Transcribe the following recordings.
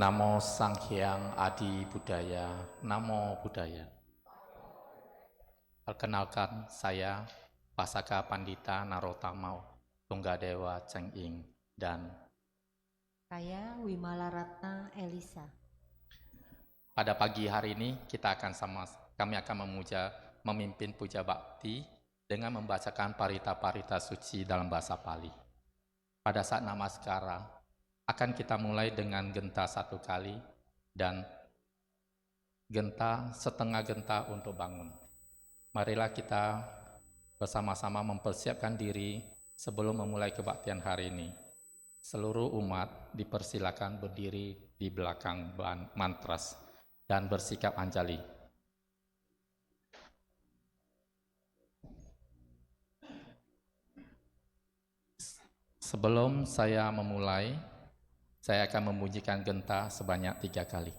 Namo Sang Hyang Adi Budaya, Namo Buddhaya. Perkenalkan, saya Pasaka Pandita Narotama Tunggadewa Cheng Ing dan saya Wimala Ratna Elisa. Pada pagi hari ini kami akan memimpin puja bakti dengan membacakan parita-parita suci dalam bahasa Pali. Pada saat namaskara akan kita mulai dengan genta 1 kali dan setengah genta untuk bangun. Marilah kita bersama-sama mempersiapkan diri sebelum memulai kebaktian hari ini. Seluruh umat dipersilakan berdiri di belakang mantras dan bersikap anjali. Sebelum saya memulai, saya akan memujikan genta sebanyak 3 kali.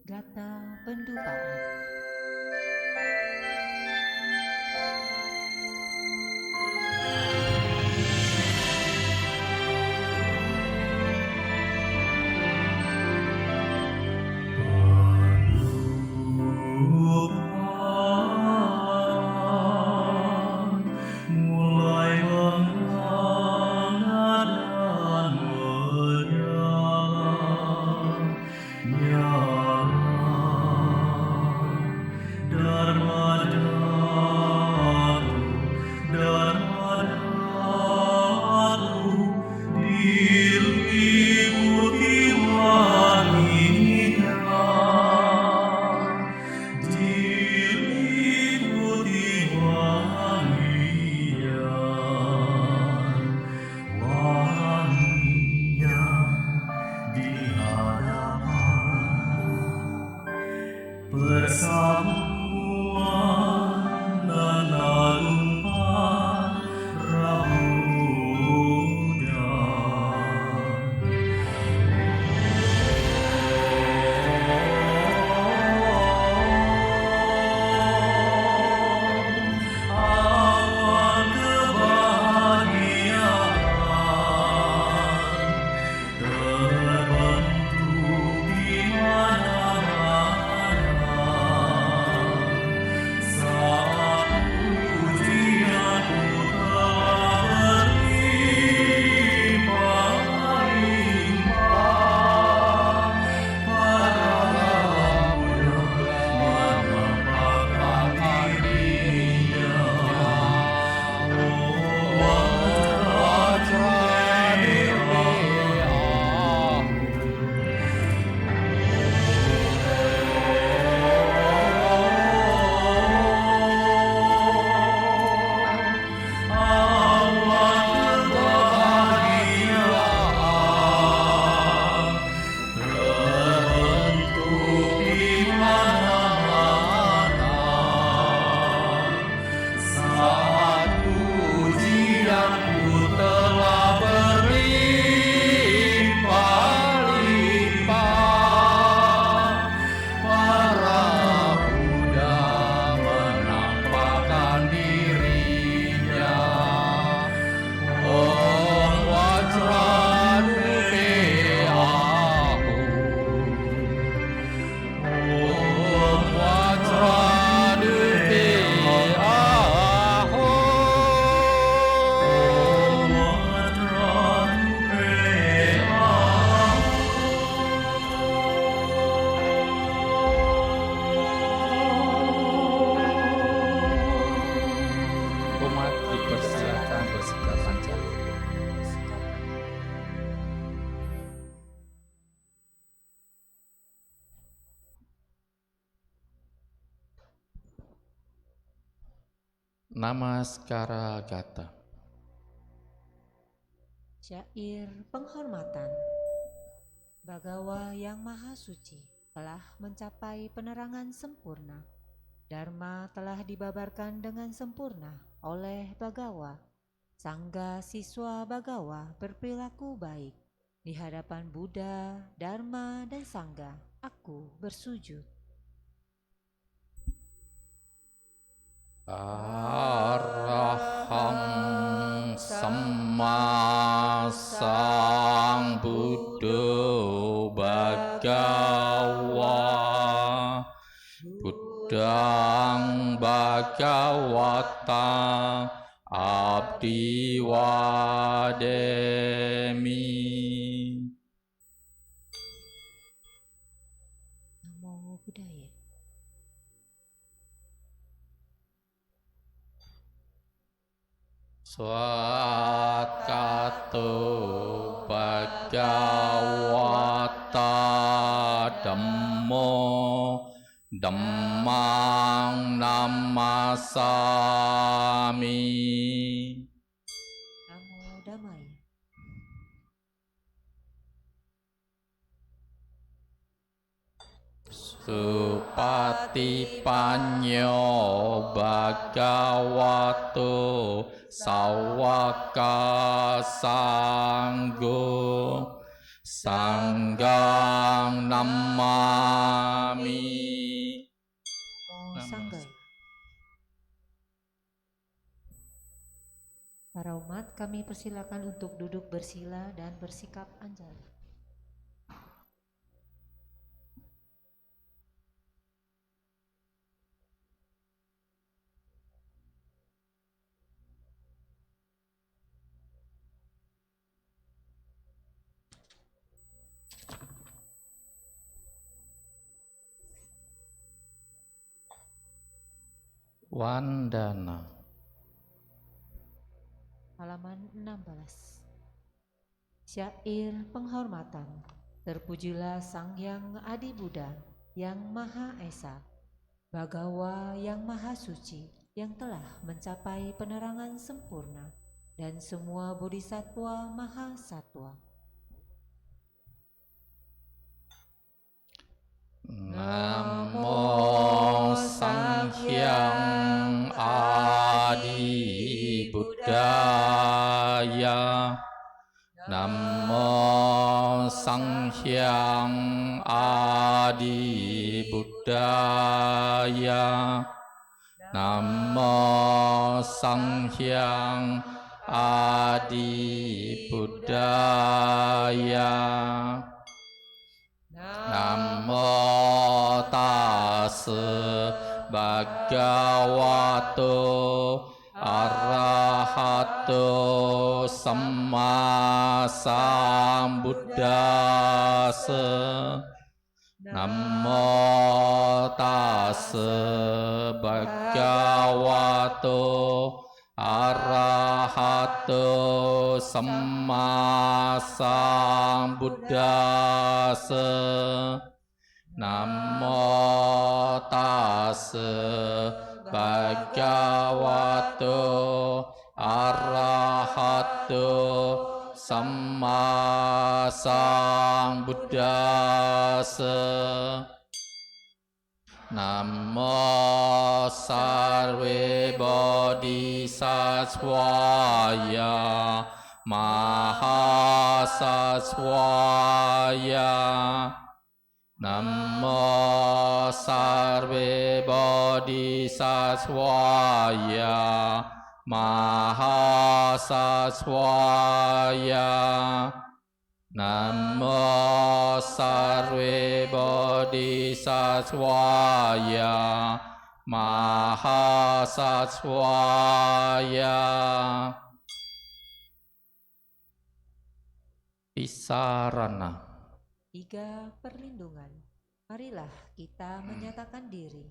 Gata Pendupaan. Namaskara Gata. Syair penghormatan. Bagawa yang maha suci telah mencapai penerangan sempurna. Dharma telah dibabarkan dengan sempurna oleh Bagawa. Sangga siswa Bagawa berperilaku baik. Di hadapan Buddha, Dharma, dan Sangga, aku bersujud. Arahang Samma Sambuddho Bhagawa Buddhang Bhagawata Abdi Wademi. Namo Buddhaya. Swakato Bhagawata Dhammo Dhammang Namasami. Namo Dhammaya. Supatipanyo Bhagavato Sawaka Sanggo Sanggang Namami. Namo Sanggaya. Para umat, kami persilakan untuk duduk bersila dan bersikap anjali. Wandana. Halaman 16. Syair penghormatan. Terpujilah Sang Hyang Adi Buddha yang Maha Esa, Bagawa yang Maha Suci yang telah mencapai penerangan sempurna, dan semua bodhisatwa Maha Satwa. Namo Sang Hyang Adi Buddhaya. Namo Sang Hyang Adi Buddhaya. Namo Sang Hyang Adi Buddhaya. Namo tassa bhagavato arahato samma sambuddhassa. Namo tassa bhagavato arahato samma sambuddhassa. Namo tassa bhagavato arahato samma sambuddhassa. Namo sarve bodhisattvaya mahasattvaya. Namo sarve bodhisattvaya mahasattvaya. Namo sarve bodhisattvaya mahasattvaya. Pisarana. 3. Perlindungan. Marilah kita menyatakan diri,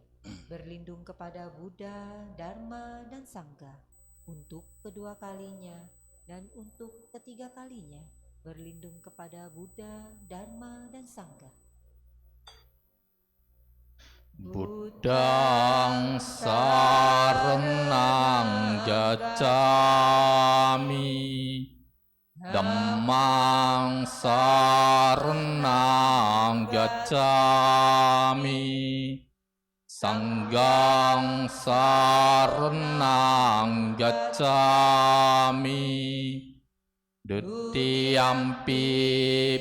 berlindung kepada Buddha, Dharma, dan Sangha untuk kedua kalinya dan untuk ketiga kalinya. Berlindung kepada Buddha, Dharma, dan Sangha. Buddhang saranang gacchami Dhammang saranang gacchami Sanghang saranang gacchami Dutiyampi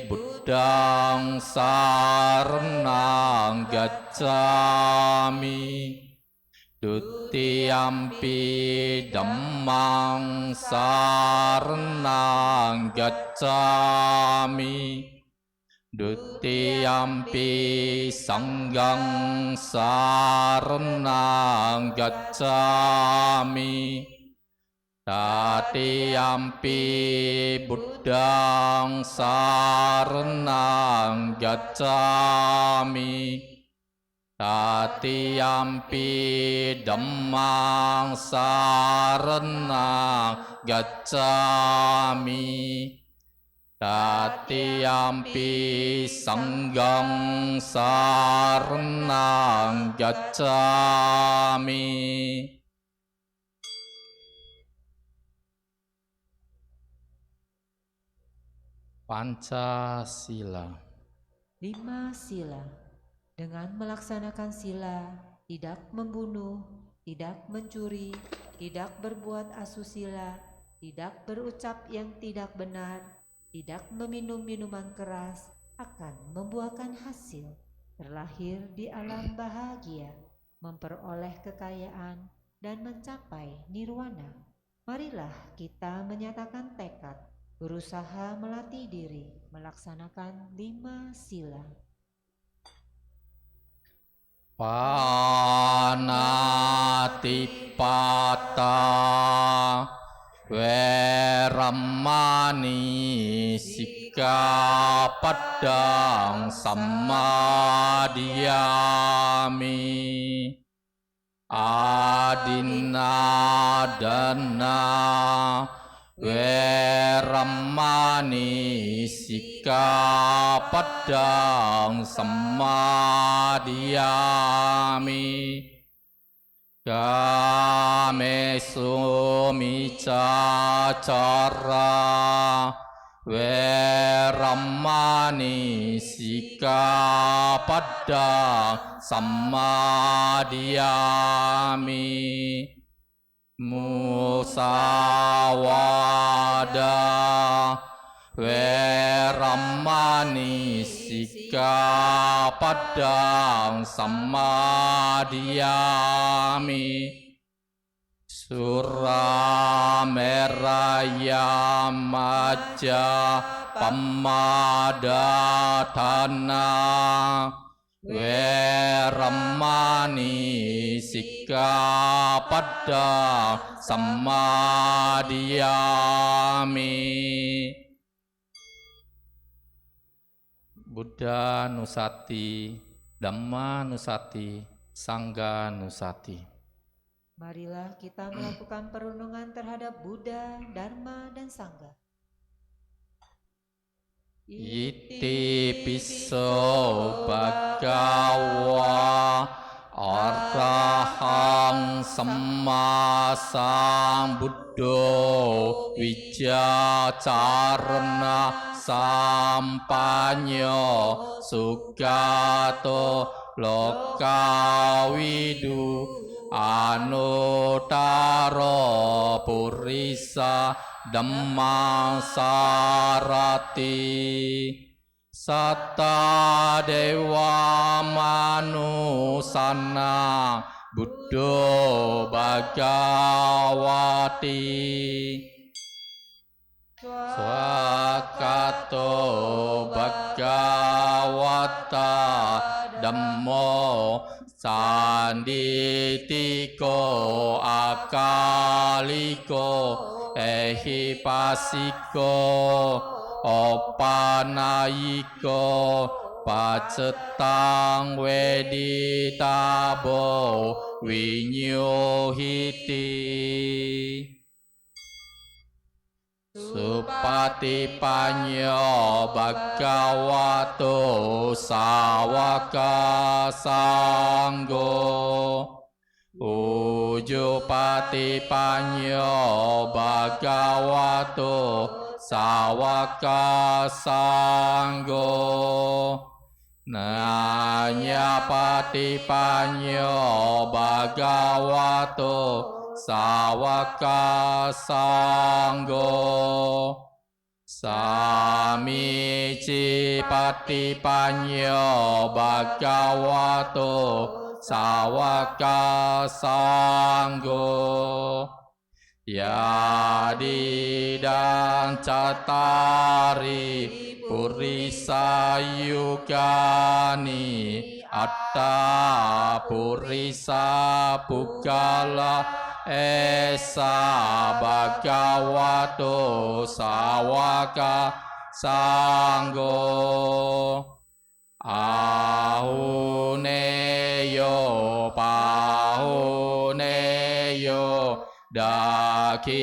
buddhang saranang gacchami Dutiyampi dhammang saranang gacchami Dutiyampi sanghang saranang gacchami Tatiyampi buddhang saranang gacchami Tatiyampi dhammang saranang gacchami Tatiyampi sanghang saranang gacchami Pancasila 5 sila. Dengan melaksanakan sila, tidak membunuh, tidak mencuri, tidak berbuat asusila, tidak berucap yang tidak benar, tidak meminum minuman keras, akan membuahkan hasil, terlahir di alam bahagia, memperoleh kekayaan, dan mencapai nirwana. Marilah kita menyatakan tekad, berusaha melatih diri, melaksanakan 5 sila. Panatipata Veramani Sikkhapadang Sammadiyami Adinadana Veramani Sikkhapadang Sammadiyami Kamesu micacara Veramani Sikkhapadang Sammadiyami Musawada Veramani Sikkhapadang Sammadiyami Surameraya Majja Pammadatana Veramani Sikkhapadang Sammadiyami Buddha Nusati, Dhamma Nusati, Sangha Nusati. Marilah kita melakukan perenungan terhadap Buddha, Dharma, dan Sangha. Iti piso bhagava arahang samma sambuddho wijacarana sampanyo sugato lokawidu anutaro purisa dhammang sarati satta dewa manusana buddho bhagavati Swakato bhagavata dhammo sanditiko akaliko ehipasiko opanayiko pacetang weditabo vinyohiti Supatipanyo bhagavato sawaka sanggo tujuh patipanyo bhagavato sawaka sanggo nanya patipanyo bhagavato sawaka sanggo Samici patipanyo bhagavato sawaka sanggo Yadi dan catari purisa yugani atta purisa pugala esa bhagavato sawaka sanggo ahuneyo pahuneyo dakineyo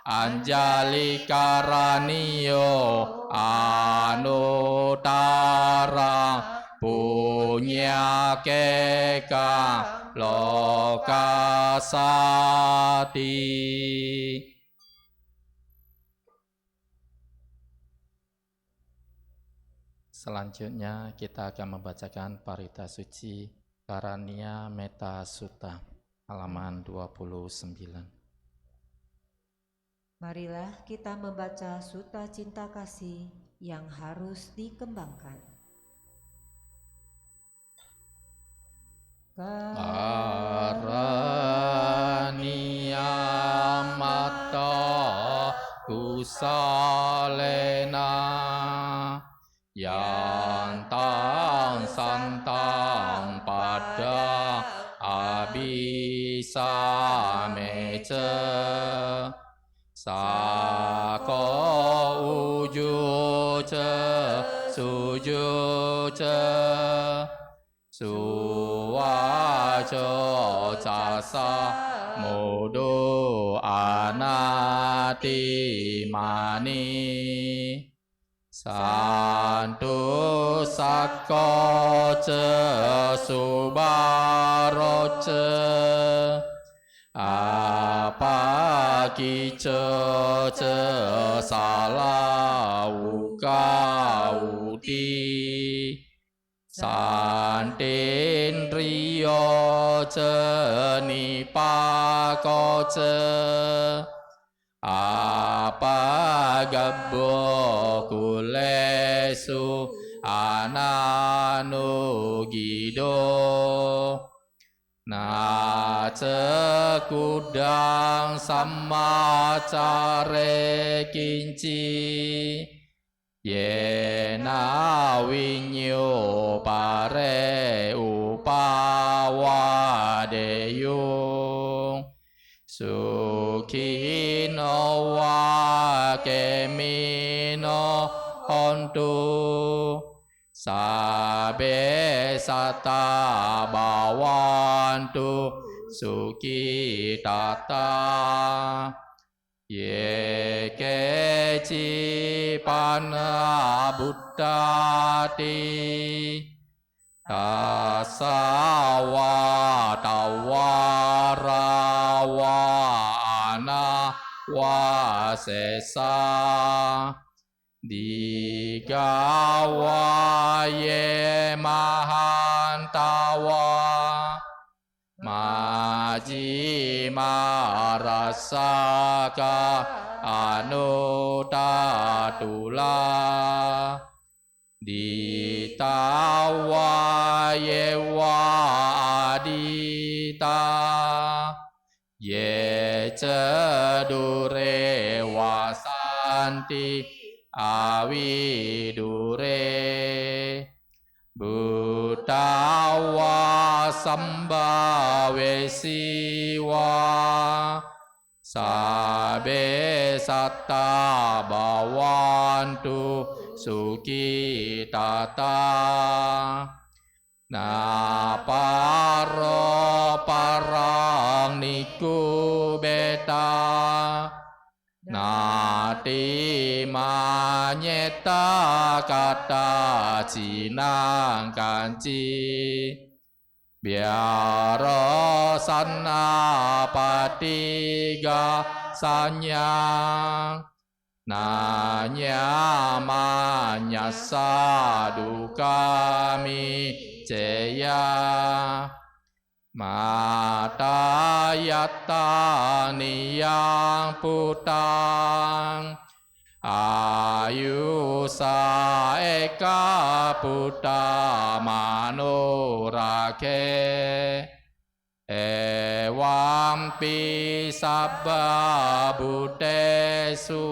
anjali karaniyo anutara punya keka lokasati. Selanjutnya kita akan membacakan Parita Suci Karania Metta Sutta halaman 29. Marilah kita membaca Sutta Cinta Kasih yang harus dikembangkan. Karania Metta Kusalena Yantang santang pada abisa meja Sako uju ce suju ce suwajo casa mudu anati mani Santu sako ce subaro ce apa kice ce salah ukauti santin rio ce nipako ce apa gabbo kulesu ananu gido na cekudang samacare kinci yena winyo pare upawade Sukino wa kemino hontu Sabe sata bawantu suki tata Ye keci pana buddhati Tasawa tawarawana wasesa Digawaye mahantawa Maji marasaka anutatula Ditawaye wadita Ye cedure wasanti avidure Buddhawa sambawe siwa Sabe satta bawantu suki tata Na paro parang niku beta Nati manyeta kata cinang kanci biara sana patiga sanyang nanya manya sadu kami jaya mata yatta niyang putang ayu sa eka puta manurake ewam pi sabba buddhesu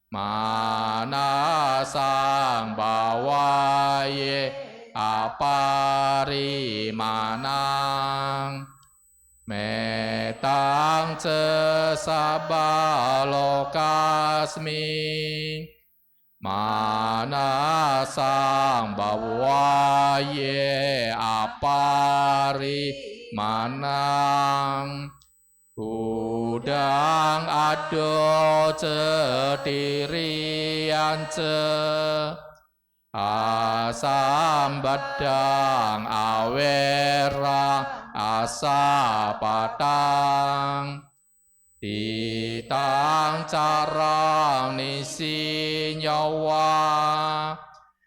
manasang bawaye aparimanang metang sabba lokasmi manasang bawaye aparimanang udang ado cetirian asam badang awera asapatang titang carang nisi nyawa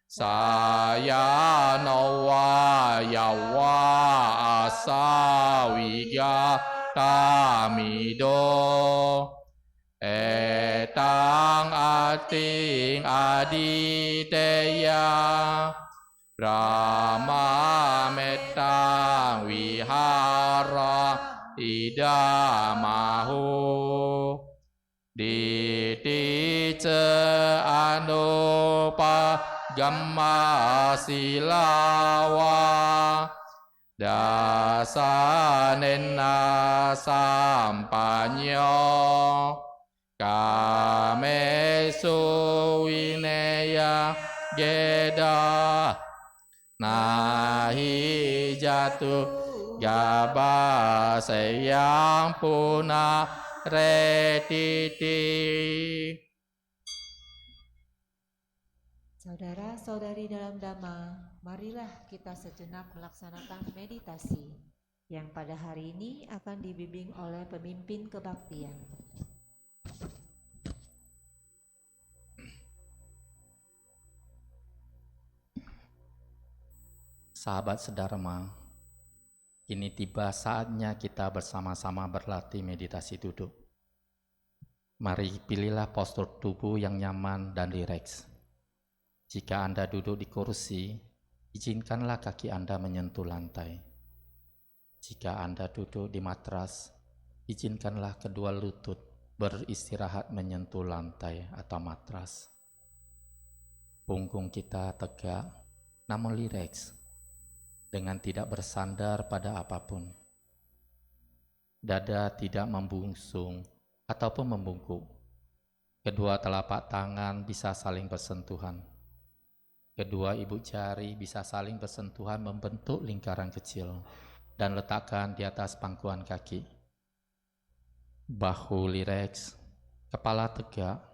saya nawa yawa asawiga tamido etang ating aditeya Brahma metang wihara idamahu ditice anupa gamma silawa dasanena sampanyo kamesu wineya geda nahi jatuh gabasayang puna retiti. Saudara-saudari dalam Dhamma, marilah kita sejenak melaksanakan meditasi yang pada hari ini akan dibimbing oleh pemimpin kebaktian. Sahabat sedharma, kini tiba saatnya kita bersama-sama berlatih meditasi duduk. Mari pilihlah postur tubuh yang nyaman dan rileks. Jika Anda duduk di kursi, izinkanlah kaki Anda menyentuh lantai. Jika Anda duduk di matras, izinkanlah kedua lutut beristirahat menyentuh lantai atau matras. Punggung kita tegak namun rileks, dengan tidak bersandar pada apapun. Dada tidak membungsung ataupun membungkuk. Kedua telapak tangan bisa saling bersentuhan. Kedua ibu jari bisa saling bersentuhan membentuk lingkaran kecil dan letakkan di atas pangkuan kaki. Bahu rileks, kepala tegak.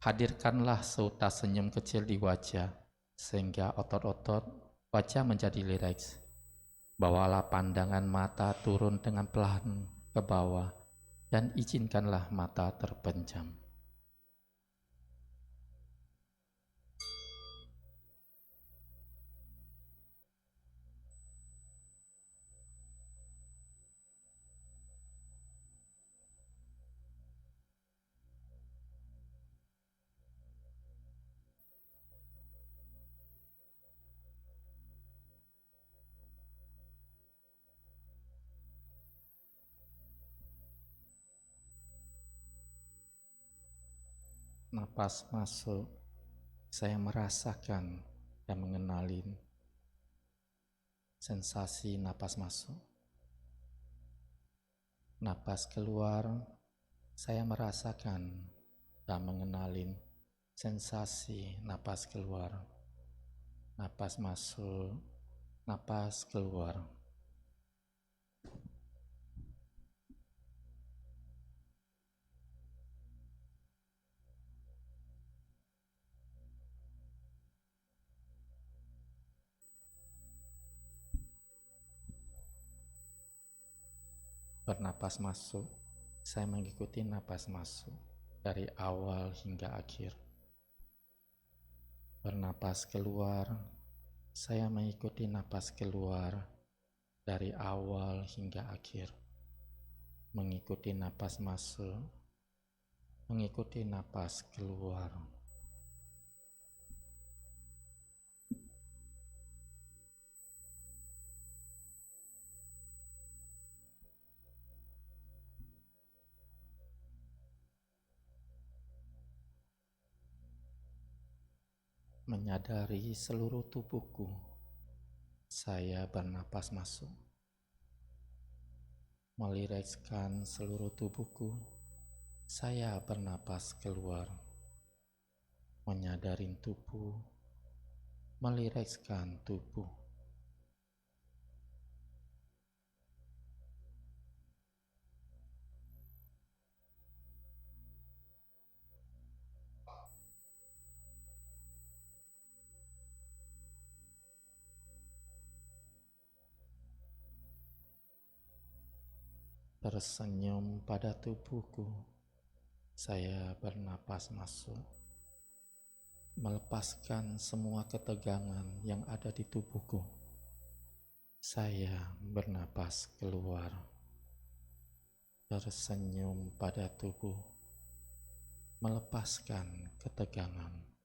Hadirkanlah seutas senyum kecil di wajah sehingga otot-otot wajah menjadi rileks. Bawalah pandangan mata turun dengan pelan ke bawah dan izinkanlah mata terpejam. Napas masuk, saya merasakan dan mengenali sensasi napas masuk. Napas keluar, saya merasakan dan mengenali sensasi napas keluar. Napas masuk, napas keluar. Bernapas masuk, saya mengikuti napas masuk dari awal hingga akhir. Bernapas keluar, saya mengikuti napas keluar dari awal hingga akhir. Mengikuti napas masuk, mengikuti napas keluar. Menyadari seluruh tubuhku, saya bernapas masuk. Melirekskan seluruh tubuhku, saya bernapas keluar. Menyadari tubuh, melirekskan tubuh. Tersenyum pada tubuhku, saya bernapas masuk. Melepaskan semua ketegangan yang ada di tubuhku, saya bernapas keluar. Tersenyum pada tubuh, melepaskan ketegangan.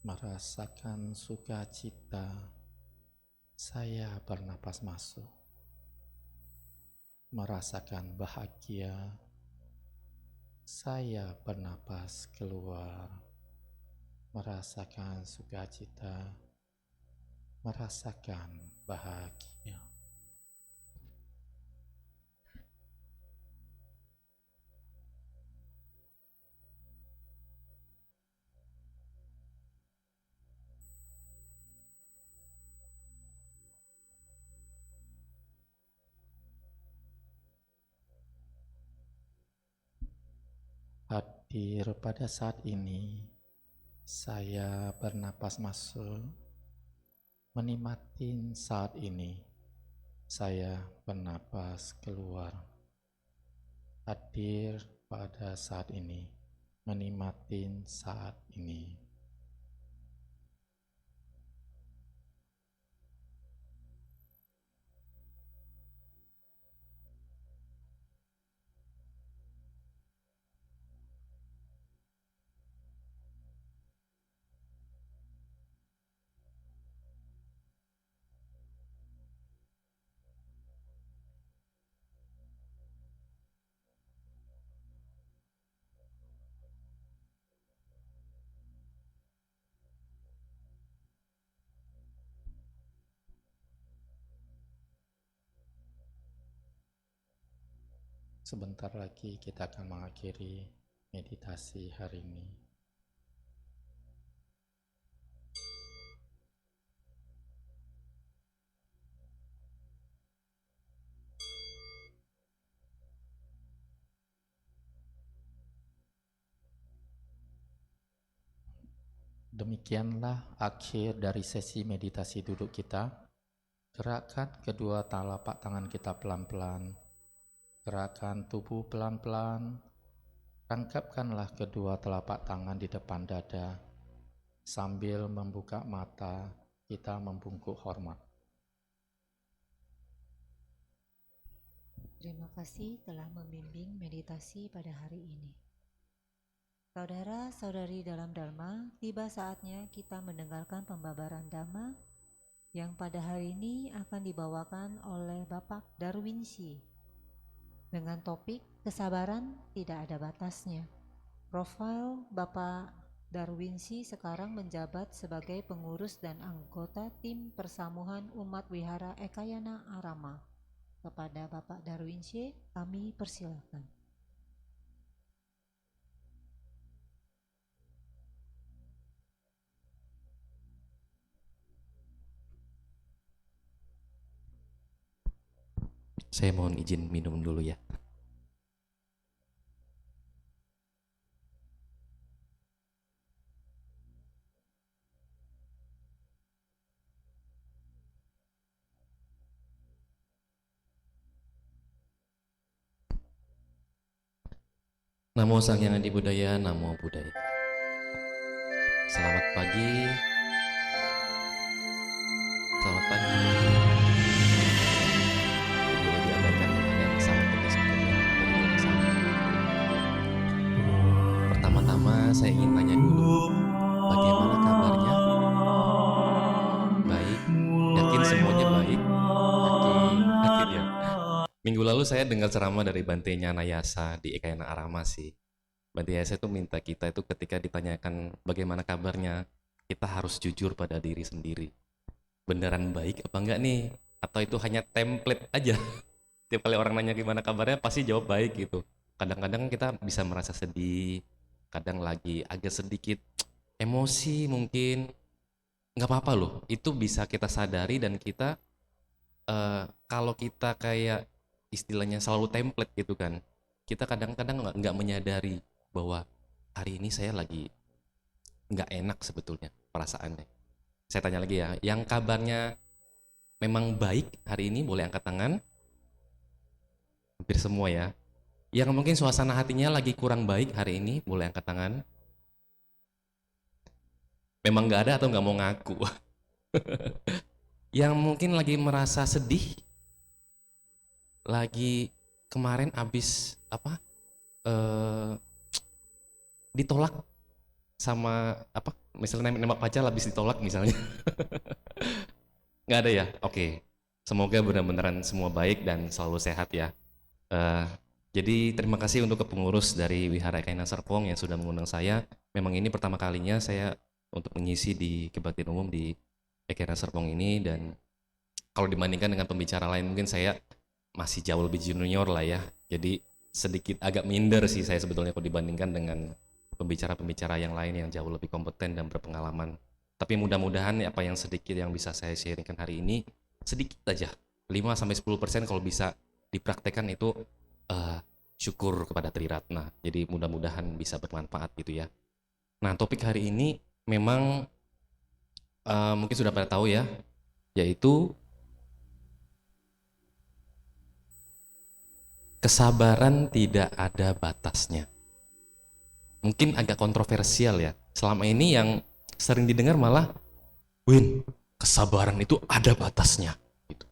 Merasakan sukacita, saya bernapas masuk. Merasakan bahagia, saya bernapas keluar. Merasakan sukacita, merasakan bahagia. Hadir pada saat ini, saya bernapas masuk, menikmati saat ini, saya bernapas keluar. Hadir pada saat ini, menikmati saat ini. Sebentar lagi kita akan mengakhiri meditasi hari ini. Demikianlah akhir dari sesi meditasi duduk kita. Gerakkan kedua telapak tangan kita pelan-pelan. Gerakkan tubuh pelan-pelan. Rangkapkanlah kedua telapak tangan di depan dada. Sambil membuka mata, kita membungkuk hormat. Terima kasih telah membimbing meditasi pada hari ini. Saudara-saudari dalam Dharma, tiba saatnya kita mendengarkan pembabaran Dhamma yang pada hari ini akan dibawakan oleh Bapak Darwinsi dengan topik kesabaran tidak ada batasnya. Profil Bapak Darwinsi sekarang menjabat sebagai pengurus dan anggota tim persamuhan umat wihara Ekayana Arama. Kepada Bapak Darwinsi, kami persilakan. Saya mohon izin minum dulu ya. Namo Sang Hyang Adi Budaya, Namo Buddhaya. Selamat pagi. Selamat pagi. Boleh diadakan dengan bersama kita sekalian beribadah bersama. Pertama-tama saya ingin tanya dulu, bagaimana kabarnya? Baik. Yakin semuanya baik? Yakin ya. Minggu lalu saya dengar ceramah dari Bante Nyanayasa di Ekayana Arama sih. Bante Nyanayasa itu minta kita itu ketika ditanyakan bagaimana kabarnya, kita harus jujur pada diri sendiri. Beneran baik apa enggak nih? Atau itu hanya template aja? Tiap kali orang nanya gimana kabarnya pasti jawab baik gitu. Kadang-kadang kita bisa merasa sedih, kadang lagi agak sedikit emosi mungkin. Nggak apa-apa loh, itu bisa kita sadari dan kita kalau kita kayak istilahnya selalu template gitu kan, kita kadang-kadang nggak menyadari bahwa hari ini saya lagi nggak enak sebetulnya perasaannya. Saya tanya lagi ya, yang kabarnya memang baik hari ini boleh angkat tangan. Hampir semua ya. Yang mungkin suasana hatinya lagi kurang baik hari ini boleh angkat tangan. Memang nggak ada atau nggak mau ngaku. Yang mungkin lagi merasa sedih, lagi kemarin abis ditolak sama misalnya nembak pacar habis ditolak misalnya. Nggak ada ya? Oke. Semoga benar-benaran semua baik dan selalu sehat ya. Jadi terima kasih untuk kepengurus dari Wihara Ekayana Serpong yang sudah mengundang saya. Memang ini pertama kalinya saya untuk mengisi di kebaktian umum di Ekayana Serpong ini, dan kalau dibandingkan dengan pembicara lain mungkin saya masih jauh lebih junior lah ya. Jadi sedikit agak minder sih saya sebetulnya kalau dibandingkan dengan pembicara-pembicara yang lain yang jauh lebih kompeten dan berpengalaman. Tapi mudah-mudahan apa yang sedikit yang bisa saya sharingkan hari ini, sedikit aja, 5-10% kalau bisa dipraktekkan itu syukur kepada Triratna. Jadi mudah-mudahan bisa bermanfaat gitu ya. Nah, topik hari ini memang mungkin sudah pada tahu ya, yaitu kesabaran tidak ada batasnya. Mungkin agak kontroversial ya. Selama ini yang sering didengar malah, Win, kesabaran itu ada batasnya. Gitu.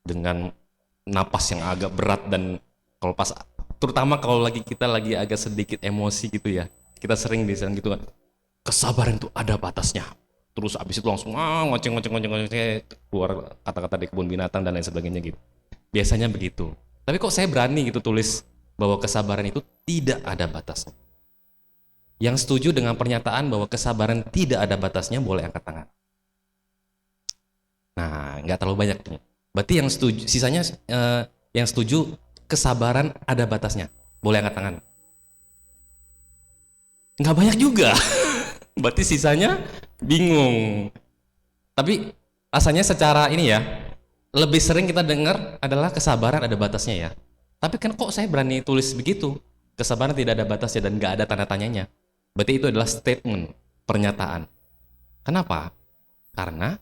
Dengan napas yang agak berat, dan kalau pas, terutama kalau kita lagi agak sedikit emosi gitu ya, kita sering bilang gitu kan, kesabaran itu ada batasnya. Terus abis itu langsung ngoceng keluar kata-kata di kebun binatang dan lain sebagainya gitu. Biasanya begitu. Tapi kok saya berani gitu tulis bahwa kesabaran itu tidak ada batasnya. Yang setuju dengan pernyataan bahwa kesabaran tidak ada batasnya boleh angkat tangan. Nah, nggak terlalu banyak nih. Berarti yang setuju, sisanya yang setuju kesabaran ada batasnya boleh angkat tangan. Nggak banyak juga. Berarti sisanya bingung. Tapi rasanya secara ini ya, lebih sering kita dengar adalah kesabaran ada batasnya ya. Tapi kan kok saya berani tulis begitu? Kesabaran tidak ada batasnya dan nggak ada tanda tanyanya. Berarti itu adalah statement, pernyataan. Kenapa? Karena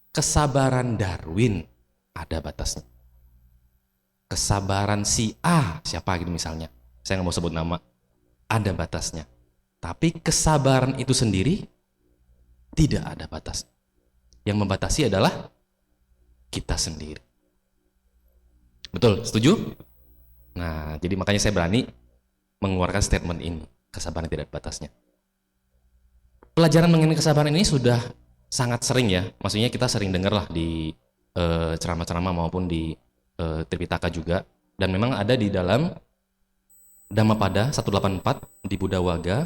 kesabaran Darwin ada batasnya. Kesabaran si A, siapa gitu misalnya, saya nggak mau sebut nama, ada batasnya. Tapi kesabaran itu sendiri tidak ada batas. Yang membatasi adalah kita sendiri. Betul, setuju? Nah, jadi makanya saya berani mengeluarkan statement ini, kesabaran tidak ada batasnya. Pelajaran mengenai kesabaran ini sudah sangat sering ya, maksudnya kita sering dengar lah di ceramah-ceramah maupun di Tripitaka juga, dan memang ada di dalam Dhammapada 184 di Buddha Waga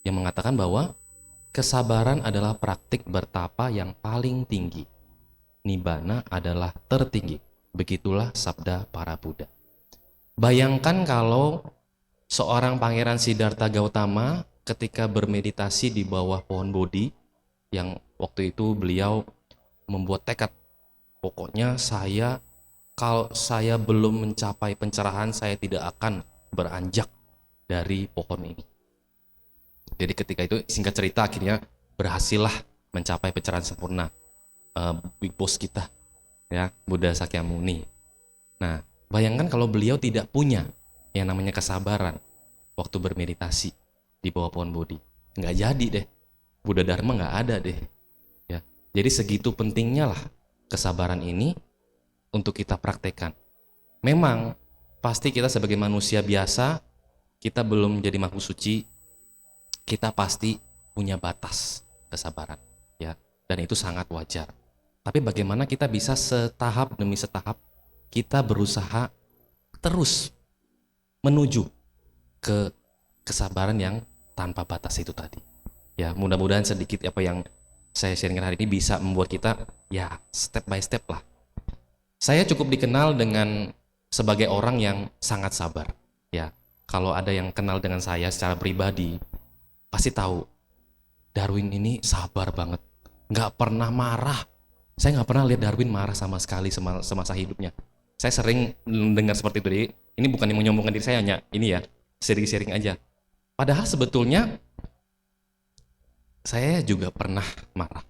yang mengatakan bahwa kesabaran adalah praktik bertapa yang paling tinggi. Nibbana adalah tertinggi. Begitulah sabda para Buddha. Bayangkan kalau seorang Pangeran Siddhartha Gautama ketika bermeditasi di bawah pohon Bodhi, yang waktu itu beliau membuat tekad, pokoknya kalau saya belum mencapai pencerahan, saya tidak akan beranjak dari pohon ini. Jadi ketika itu singkat cerita akhirnya berhasillah mencapai pencerahan sempurna big boss kita ya, Buddha Sakyamuni. Nah, bayangkan kalau beliau tidak punya yang namanya kesabaran, waktu bermeditasi di bawah pohon Bodhi. Nggak jadi deh. Buddha Dharma nggak ada deh. Ya. Jadi segitu pentingnya lah kesabaran ini untuk kita praktekkan. Memang pasti kita sebagai manusia biasa, kita belum jadi makhluk suci, kita pasti punya batas kesabaran, ya. Dan itu sangat wajar. Tapi bagaimana kita bisa setahap demi setahap kita berusaha terus menuju ke kesabaran yang tanpa batas itu tadi. Ya, mudah-mudahan sedikit apa yang saya sharingkan hari ini bisa membuat kita ya step by step lah. Saya cukup dikenal dengan sebagai orang yang sangat sabar. Ya, kalau ada yang kenal dengan saya secara pribadi, pasti tahu Darwin ini sabar banget, nggak pernah marah. Saya nggak pernah lihat Darwin marah sama sekali semasa hidupnya. Saya sering dengar seperti itu. Jadi, ini bukan yang menyombongkan diri saya, hanya ini ya, sharing-sharing aja. Padahal sebetulnya saya juga pernah marah.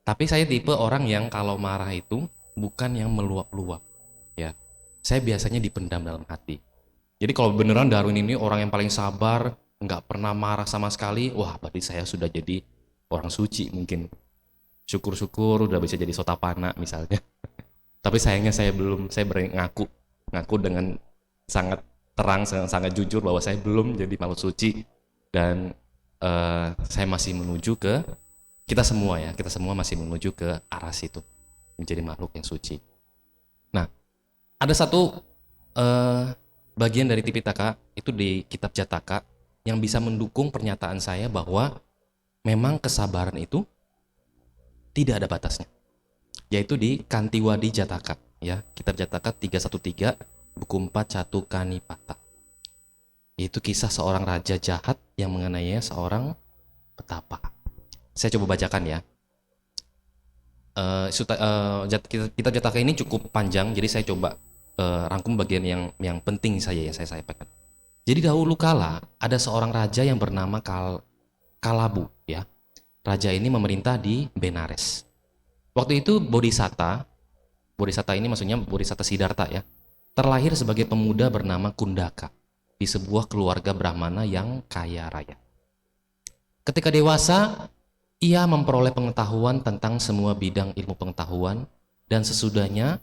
Tapi saya tipe orang yang kalau marah itu bukan yang meluap-luap. Ya, saya biasanya dipendam dalam hati. Jadi kalau beneran Darwin ini orang yang paling sabar, nggak pernah marah sama sekali, wah berarti saya sudah jadi orang suci mungkin. Syukur-syukur udah bisa jadi sotapana misalnya. Tapi sayangnya saya belum, saya berani ngaku dengan sangat terang, sangat jujur bahwa saya belum jadi makhluk suci. Dan saya masih menuju ke, kita semua masih menuju ke arah situ, menjadi makhluk yang suci. Nah, ada satu bagian dari Tipitaka, itu di kitab Jataka, yang bisa mendukung pernyataan saya bahwa memang kesabaran itu tidak ada batasnya, yaitu di Kantiwadi Jataka, ya, kitab Jataka 313 buku 4 Catu Kanipata. Itu kisah seorang raja jahat yang menganiaya seorang petapa. Saya coba bacakan ya. Kitab Jataka ini cukup panjang, jadi saya coba rangkum bagian yang penting saja yang saya sampaikan. Jadi dahulu kala ada seorang raja yang bernama Kalabu, ya. Raja ini memerintah di Benares. Waktu itu Bodhisatta ini maksudnya Bodhisatta Siddhartha, ya, terlahir sebagai pemuda bernama Kundaka di sebuah keluarga Brahmana yang kaya raya. Ketika dewasa, ia memperoleh pengetahuan tentang semua bidang ilmu pengetahuan, dan sesudahnya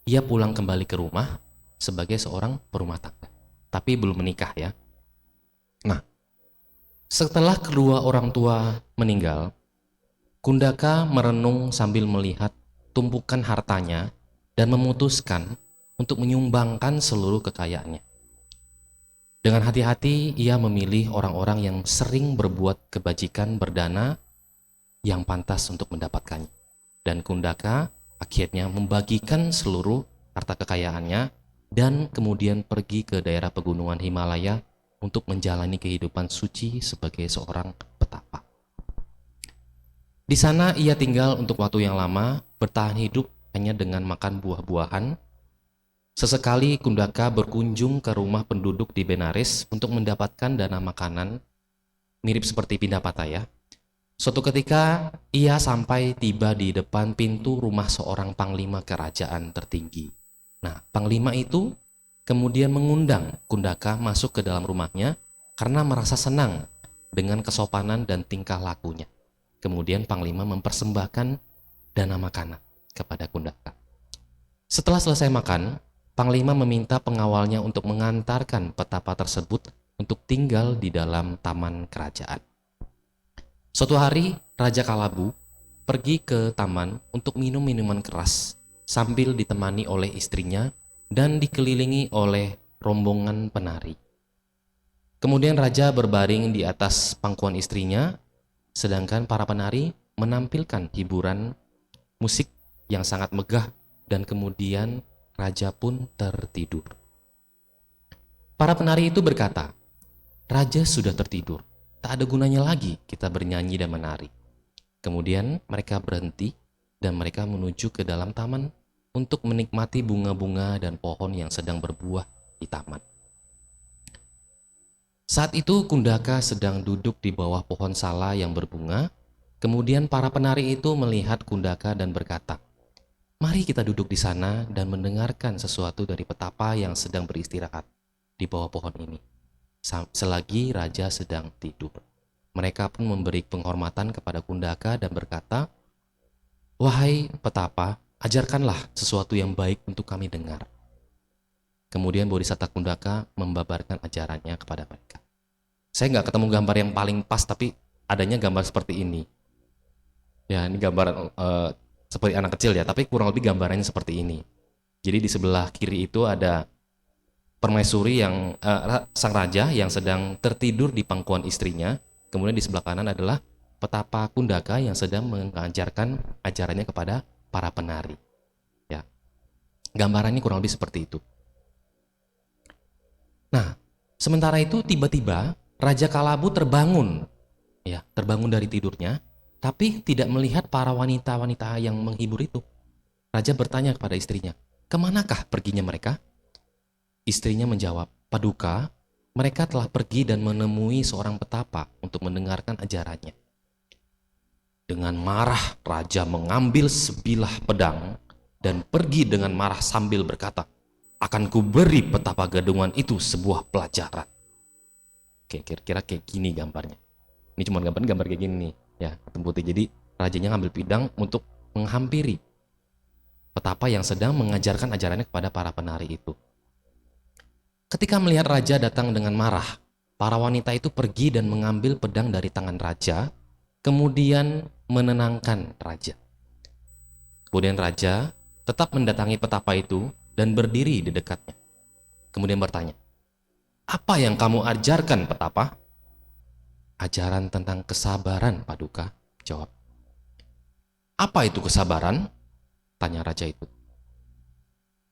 ia pulang kembali ke rumah sebagai seorang perumah tangga. Tapi belum menikah, ya. Nah, setelah kedua orang tua meninggal, Kundaka merenung sambil melihat tumpukan hartanya dan memutuskan untuk menyumbangkan seluruh kekayaannya. Dengan hati-hati ia memilih orang-orang yang sering berbuat kebajikan berdana yang pantas untuk mendapatkannya. Dan Kundaka akhirnya membagikan seluruh harta kekayaannya dan kemudian pergi ke daerah pegunungan Himalaya untuk menjalani kehidupan suci sebagai seorang petapa. Di sana ia tinggal untuk waktu yang lama, bertahan hidup hanya dengan makan buah-buahan. Sesekali Kundaka berkunjung ke rumah penduduk di Benares untuk mendapatkan dana makanan, mirip seperti Pindapata, ya. Suatu ketika ia sampai tiba di depan pintu rumah seorang panglima kerajaan tertinggi. Nah, panglima itu kemudian mengundang Kundaka masuk ke dalam rumahnya karena merasa senang dengan kesopanan dan tingkah lakunya. Kemudian panglima mempersembahkan dana makanan kepada Kundaka. Setelah selesai makan, panglima meminta pengawalnya untuk mengantarkan petapa tersebut untuk tinggal di dalam taman kerajaan. Suatu hari, Raja Kalabu pergi ke taman untuk minum minuman keras sambil ditemani oleh istrinya dan dikelilingi oleh rombongan penari. Kemudian Raja berbaring di atas pangkuan istrinya, sedangkan para penari menampilkan hiburan musik yang sangat megah, dan kemudian Raja pun tertidur. Para penari itu berkata, "Raja sudah tertidur, tak ada gunanya lagi kita bernyanyi dan menari." Kemudian mereka berhenti dan mereka menuju ke dalam taman untuk menikmati bunga-bunga dan pohon yang sedang berbuah di taman. Saat itu Kundaka sedang duduk di bawah pohon sala yang berbunga. Kemudian para penari itu melihat Kundaka dan berkata, "Mari kita duduk di sana dan mendengarkan sesuatu dari petapa yang sedang beristirahat di bawah pohon ini." selagi raja sedang tidur. Mereka pun memberi penghormatan kepada Kundaka dan berkata, "Wahai petapa, ajarkanlah sesuatu yang baik untuk kami dengar." Kemudian Bodhisatta Kundaka membabarkan ajarannya kepada mereka. Saya nggak ketemu gambar yang paling pas, tapi adanya gambar seperti ini. Ya, ini gambar seperti anak kecil ya, tapi kurang lebih gambarannya seperti ini. Jadi di sebelah kiri itu ada permaisuri yang sang raja yang sedang tertidur di pangkuan istrinya. Kemudian di sebelah kanan adalah petapa Kundaka yang sedang mengajarkan ajarannya kepada para penari. Ya, gambarannya kurang lebih seperti itu. Nah, sementara itu tiba-tiba Raja Kalabu terbangun, ya, terbangun dari tidurnya, tapi tidak melihat para wanita-wanita yang menghibur itu. Raja bertanya kepada istrinya, "Kemanakah perginya mereka?" Istrinya menjawab, "Paduka, mereka telah pergi dan menemui seorang petapa untuk mendengarkan ajarannya." Dengan marah, raja mengambil sebilah pedang dan pergi dengan marah sambil berkata, "Akan kuberi petapa gadungan itu sebuah pelajaran." Oke, kira-kira kayak gini gambarnya. Ini cuma gambar kayak gini nih, ya, hitam putih. Jadi rajanya ngambil pedang untuk menghampiri petapa yang sedang mengajarkan ajarannya kepada para penari itu. Ketika melihat raja datang dengan marah, para wanita itu pergi dan mengambil pedang dari tangan raja, kemudian menenangkan raja. Kemudian raja tetap mendatangi petapa itu dan berdiri di dekatnya. Kemudian bertanya, "Apa yang kamu ajarkan, petapa?" "Ajaran tentang kesabaran, Paduka," jawab. "Apa itu kesabaran?" tanya raja itu.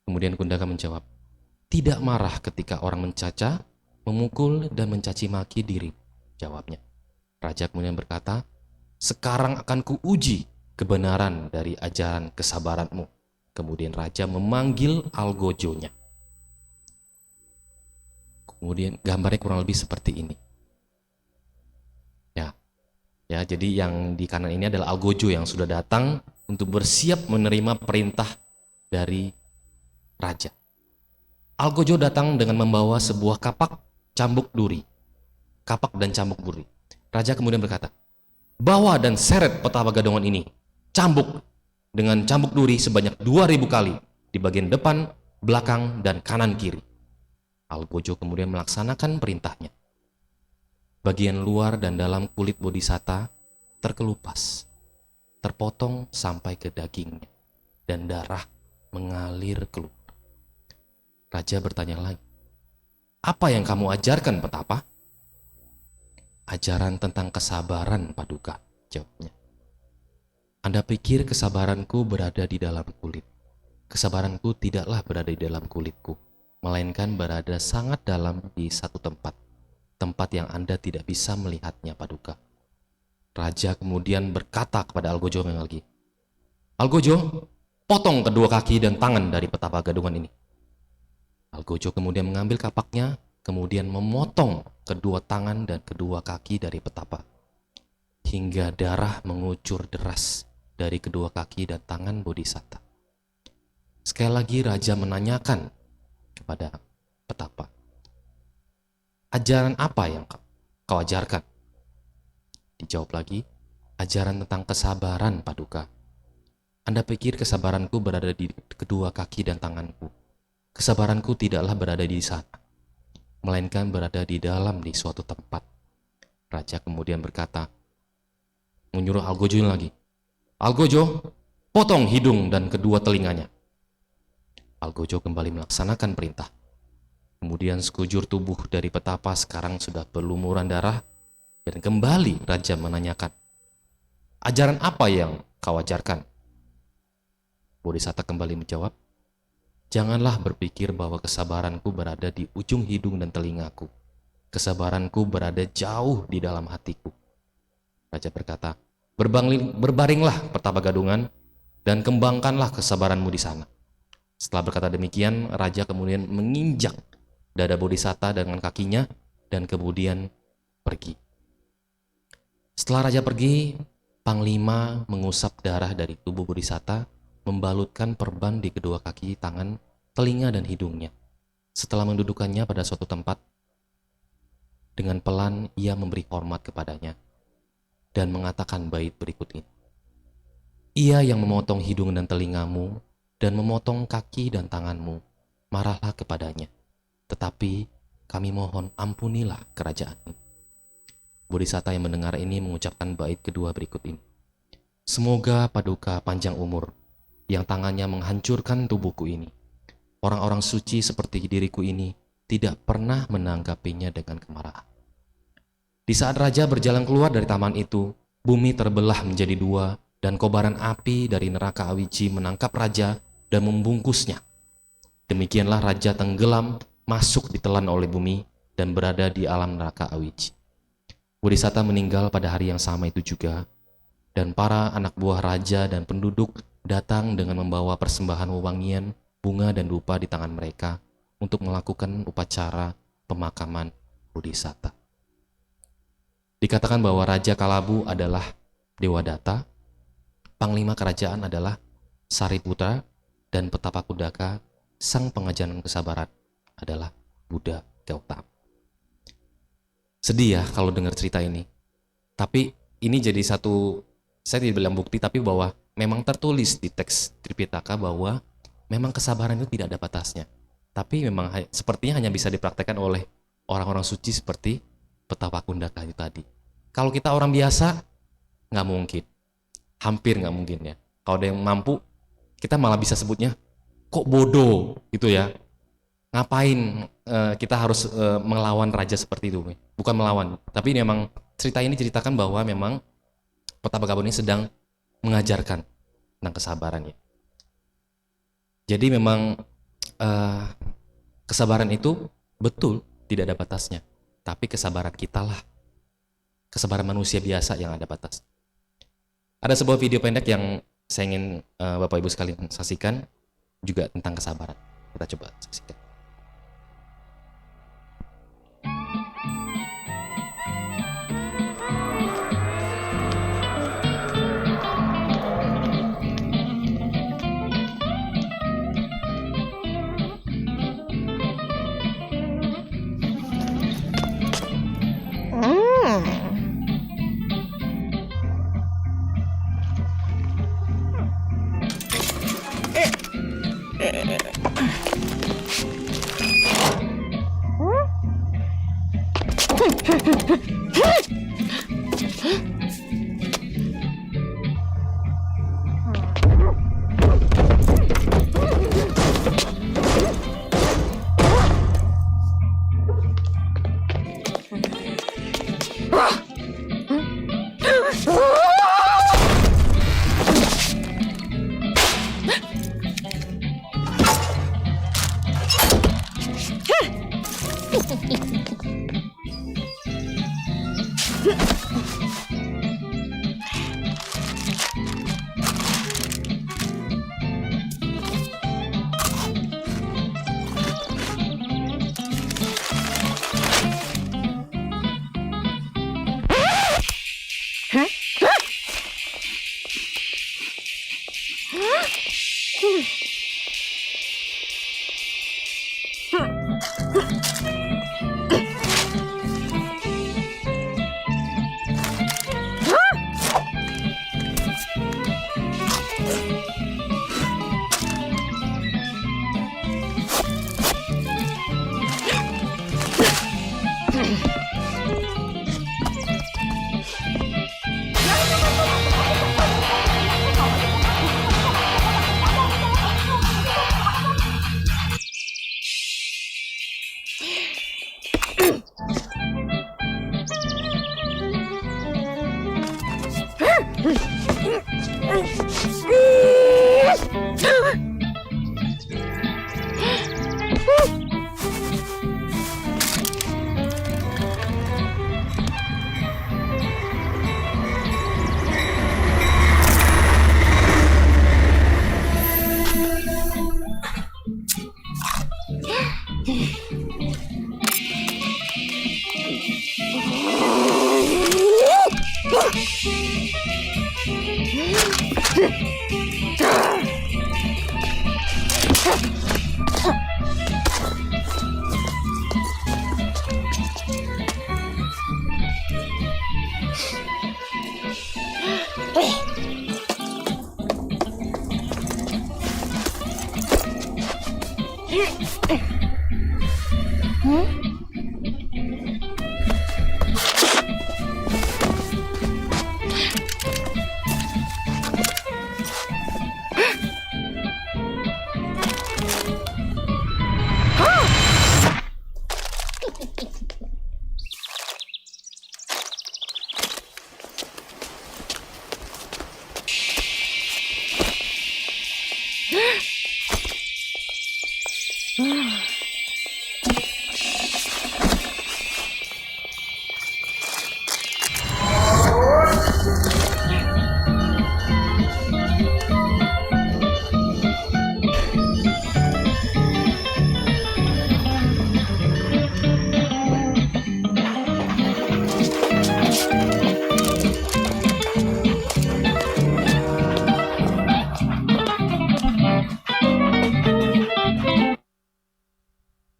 Kemudian Kundaka menjawab, "Tidak marah ketika orang mencaca, memukul dan mencaci maki diri," jawabnya. Raja kemudian berkata, "Sekarang akan kuuji kebenaran dari ajaran kesabaranmu." Kemudian raja memanggil algojonya. Kemudian gambarnya kurang lebih seperti ini. Ya, jadi yang di kanan ini adalah algojo yang sudah datang untuk bersiap menerima perintah dari raja. Algojo datang dengan membawa sebuah kapak cambuk duri. Kapak dan cambuk duri. Raja kemudian berkata, "Bawa dan seret petapa gadungan ini. Cambuk dengan cambuk duri sebanyak 2000 kali di bagian depan, belakang, dan kanan kiri." Algojo kemudian melaksanakan perintahnya. Bagian luar dan dalam kulit bodhisatta terkelupas, terpotong sampai ke dagingnya, dan darah mengalir keluar. Raja bertanya lagi, "Apa yang kamu ajarkan, petapa?" "Ajaran tentang kesabaran, Paduka," jawabnya. "Anda pikir kesabaranku berada di dalam kulit? Kesabaranku tidaklah berada di dalam kulitku, melainkan berada sangat dalam di satu tempat yang Anda tidak bisa melihatnya, Paduka." Raja kemudian berkata kepada Algojo lagi, "Algojo, potong kedua kaki dan tangan dari petapa gadungan ini." Algojo kemudian mengambil kapaknya, kemudian memotong kedua tangan dan kedua kaki dari petapa, hingga darah mengucur deras dari kedua kaki dan tangan bodhisatta. Sekali lagi raja menanyakan kepada petapa, "Ajaran apa yang kau ajarkan?" Dijawab lagi, "Ajaran tentang kesabaran, Paduka." "Anda pikir kesabaranku berada di kedua kaki dan tanganku? Kesabaranku tidaklah berada di sana, melainkan berada di dalam di suatu tempat." Raja kemudian berkata, menyuruh Algojo lagi, "Algojo, potong hidung dan kedua telinganya." Algojo kembali melaksanakan perintah. Kemudian sekujur tubuh dari petapa sekarang sudah berlumuran darah, dan kembali raja menanyakan, "Ajaran apa yang kau ajarkan?" Bodhisatta kembali menjawab, "Janganlah berpikir bahwa kesabaranku berada di ujung hidung dan telingaku. Kesabaranku berada jauh di dalam hatiku." Raja berkata, "Berbaringlah petapa gadungan dan kembangkanlah kesabaranmu di sana." Setelah berkata demikian, raja kemudian menginjak dada bodhisatta dengan kakinya dan kemudian pergi. Setelah raja pergi, panglima mengusap darah dari tubuh bodhisatta, membalutkan perban di kedua kaki, tangan, telinga, dan hidungnya. Setelah mendudukannya pada suatu tempat, Dengan pelan ia memberi hormat kepadanya dan mengatakan bait berikut ini. Ia yang memotong hidung dan telingamu dan memotong kaki dan tanganmu, marahlah kepadanya. Tetapi kami mohon ampunilah kerajaan ini. Bodhisatta yang mendengar ini mengucapkan bait kedua berikut ini. Semoga Paduka panjang umur yang tangannya menghancurkan tubuhku ini. Orang-orang suci seperti diriku ini tidak pernah menanggapinya dengan kemarahan. Di saat raja berjalan keluar dari taman itu, bumi terbelah menjadi dua dan kobaran api dari neraka Awiji menangkap raja dan membungkusnya. Demikianlah raja tenggelam, masuk ditelan oleh bumi dan berada di alam neraka Awiji. Bodhisatta meninggal pada hari yang sama itu juga, dan para anak buah raja dan penduduk datang dengan membawa persembahan wewangian, bunga dan dupa di tangan mereka untuk melakukan upacara pemakaman Bodhisatta. Dikatakan bahwa Raja Kalabu adalah Dewadatta, Panglima kerajaan adalah Sariputra, dan Petapa Kudaka, sang pengajaran kesabaran, adalah Buddha Gautama. Sedih ya kalau dengar cerita ini. Tapi ini jadi satu, saya tidak bilang bukti, tapi bahwa memang tertulis di teks Tripitaka bahwa memang kesabaran itu tidak ada batasnya. Tapi memang sepertinya hanya bisa dipraktekkan oleh orang-orang suci seperti Petapa Kudaka itu tadi. Kalau kita orang biasa, nggak mungkin. Hampir nggak mungkin ya. Kalau ada yang mampu, kita malah bisa sebutnya, kok bodoh gitu ya. Ngapain kita harus melawan raja seperti itu? Bukan melawan, tapi memang cerita ini ceritakan bahwa memang Petapa Gabon ini sedang mengajarkan tentang kesabaran ya. Jadi memang kesabaran itu betul tidak ada batasnya, tapi kesabaran kita lah, kesabaran manusia biasa yang ada batas. Ada sebuah video pendek yang saya ingin Bapak Ibu sekalian saksikan juga tentang kesabaran. Kita coba saksikan.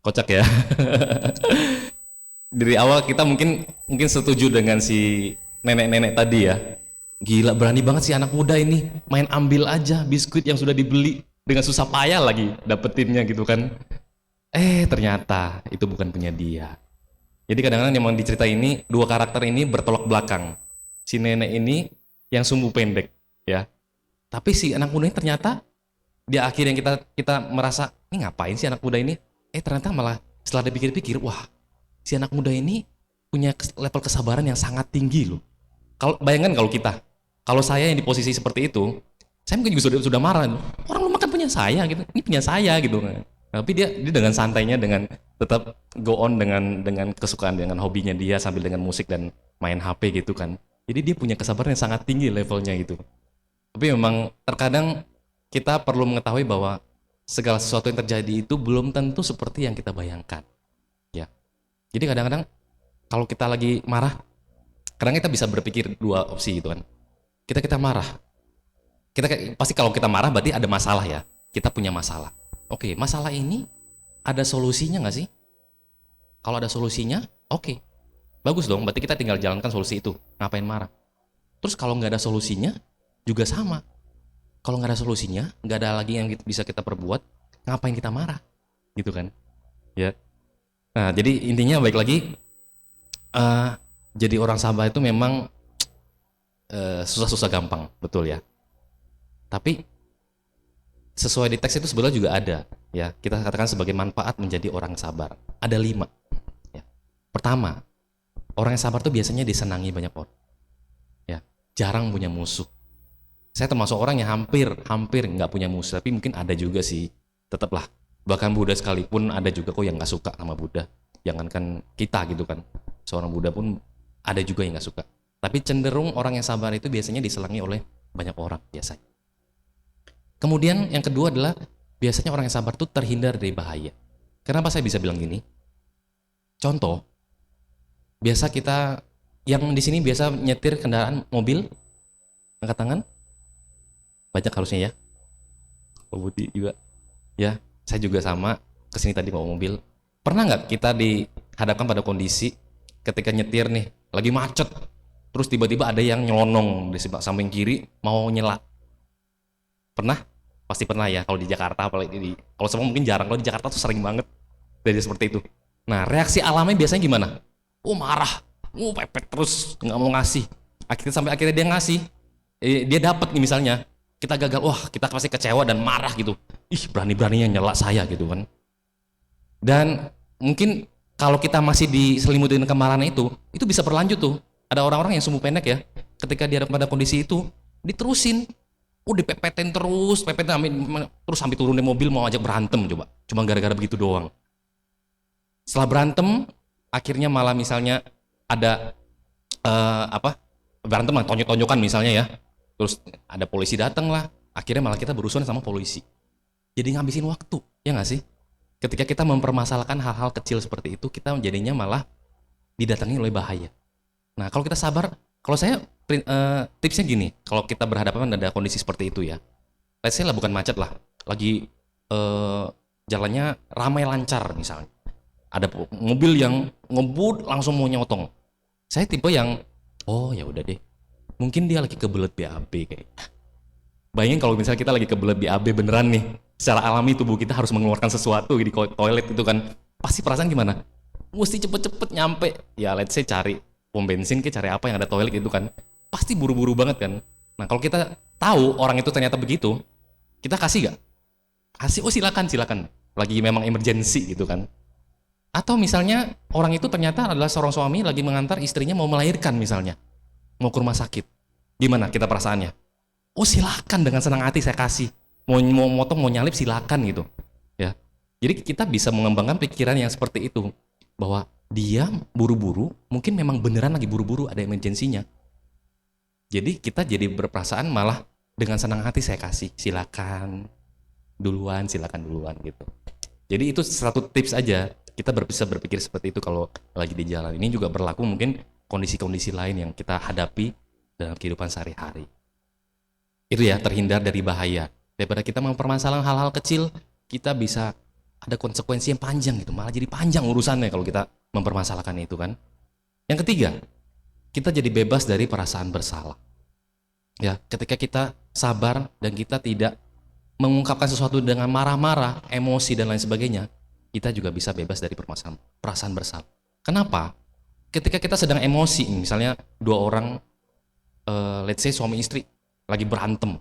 Kocak ya. Dari awal kita mungkin setuju dengan si nenek-nenek tadi ya. Gila, berani banget sih anak muda ini, main ambil aja biskuit yang sudah dibeli dengan susah payah lagi dapetinnya gitu kan. Ternyata itu bukan punya dia. Jadi kadang-kadang memang di cerita ini dua karakter ini bertolak belakang. Si nenek ini yang sumbu pendek ya. Tapi si anak muda ini ternyata di akhir yang kita merasa, ini ngapain sih anak muda ini? Ternyata malah setelah dipikir-pikir, wah, si anak muda ini punya level kesabaran yang sangat tinggi loh. Kalau bayangkan kalau saya yang di posisi seperti itu, saya mungkin juga sudah marah. Orang lu makan punya saya gitu, ini punya saya gitu. Tapi dia dengan santainya, dengan tetap go on dengan kesukaan, dengan hobinya dia sambil dengan musik dan main HP gitu kan. Jadi dia punya kesabaran yang sangat tinggi levelnya gitu. Tapi memang terkadang kita perlu mengetahui bahwa segala sesuatu yang terjadi itu belum tentu seperti yang kita bayangkan. Ya. Jadi kadang-kadang kalau kita lagi marah, kadang kita bisa berpikir dua opsi gitu kan. Kita marah. Pasti kalau kita marah berarti ada masalah ya. Kita punya masalah. Oke, masalah ini ada solusinya nggak sih? Kalau ada solusinya, oke. Bagus dong, berarti kita tinggal jalankan solusi itu. Ngapain marah? Terus kalau nggak ada solusinya, juga sama. Kalau nggak ada solusinya, nggak ada lagi yang bisa kita perbuat, ngapain kita marah, gitu kan? Ya. Nah, jadi intinya baik lagi, jadi orang sabar itu memang susah-susah gampang, betul ya. Tapi sesuai di teks itu sebenarnya juga ada, ya. Kita katakan sebagai manfaat menjadi orang sabar. Ada 5. Ya. Pertama, orang yang sabar itu biasanya disenangi banyak orang. Ya, jarang punya musuh. Saya termasuk orang yang hampir nggak punya musuh, tapi mungkin ada juga sih, tetaplah. Bahkan Buddha sekalipun ada juga kok yang nggak suka sama Buddha. Jangankan kita gitu kan, seorang Buddha pun ada juga yang nggak suka. Tapi cenderung orang yang sabar itu biasanya diselangi oleh banyak orang biasanya. Kemudian yang kedua adalah biasanya orang yang sabar itu terhindar dari bahaya. Kenapa saya bisa bilang gini? Contoh, biasa kita yang di sini biasa nyetir kendaraan mobil, angkat tangan. Banyak harusnya ya. Pak Budi juga. Ya, saya juga sama. Kesini tadi bawa mobil. Pernah nggak kita dihadapkan pada kondisi ketika nyetir nih, lagi macet, terus tiba-tiba ada yang nyelonong di samping kiri mau nyela? Pernah? Pasti pernah ya. Kalau di Jakarta, apalagi kalau semua mungkin jarang. Kalau di Jakarta tuh sering banget jadi seperti itu. Nah, reaksi alamnya biasanya gimana? Marah, pepet terus, nggak mau ngasih. Sampai akhirnya dia ngasih. Dia dapat nih misalnya. Kita gagal, wah kita pasti kecewa dan marah gitu. Berani-beraninya nyela saya gitu kan. Dan mungkin kalau kita masih diselimutin kemarahan itu bisa berlanjut tuh. Ada orang-orang yang sumbu pendek ya, ketika dia pada kondisi itu, diterusin. Dipepetin terus, terus sampai turun dari mobil mau ajak berantem coba. Cuma gara-gara begitu doang. Setelah berantem, akhirnya malah misalnya ada berantem lah, tonjok-tonjokan misalnya ya. Terus ada polisi datang lah, akhirnya malah kita berurusan sama polisi. Jadi ngabisin waktu, ya nggak sih? Ketika kita mempermasalahkan hal-hal kecil seperti itu, kita jadinya malah didatangi oleh bahaya. Nah, kalau kita sabar, kalau saya tipsnya gini, kalau kita berhadapan ada kondisi seperti itu ya, let's say lah bukan macet lah, lagi jalannya ramai lancar misalnya, ada mobil yang ngebut langsung mau nyotong. Saya tipe yang, ya udah deh, mungkin dia lagi kebelet BAB kayaknya. Bayangin kalau misalnya kita lagi kebelet BAB beneran nih, secara alami tubuh kita harus mengeluarkan sesuatu di toilet itu kan, pasti perasaan gimana? Mesti cepet-cepet nyampe, ya let's say cari pom bensin, cari apa yang ada toilet itu kan, pasti buru-buru banget kan. Nah kalau kita tahu orang itu ternyata begitu, kita kasih gak? Kasih, oh silakan, lagi memang emergency gitu kan. Atau misalnya orang itu ternyata adalah seorang suami lagi mengantar istrinya mau melahirkan misalnya, mau ke rumah sakit, gimana kita perasaannya? Oh silakan, dengan senang hati saya kasih, mau motong mau nyalip silakan gitu ya. Jadi kita bisa mengembangkan pikiran yang seperti itu, bahwa dia buru-buru, mungkin memang beneran lagi buru-buru, ada emergensinya. Jadi kita jadi berperasaan malah dengan senang hati saya kasih, silakan duluan gitu. Jadi itu satu tips aja, kita bisa berpikir seperti itu kalau lagi di jalan. Ini juga berlaku mungkin kondisi-kondisi lain yang kita hadapi dalam kehidupan sehari-hari. Itu ya, terhindar dari bahaya. Daripada kita mempermasalahkan hal-hal kecil, kita bisa ada konsekuensi yang panjang gitu, malah jadi panjang urusannya kalau kita mempermasalahkan itu kan. Yang ketiga, kita jadi bebas dari perasaan bersalah. Ya, ketika kita sabar dan kita tidak mengungkapkan sesuatu dengan marah-marah, emosi dan lain sebagainya, kita juga bisa bebas dari perasaan bersalah. Kenapa? Ketika kita sedang emosi, misalnya dua orang, let's say suami istri lagi berantem,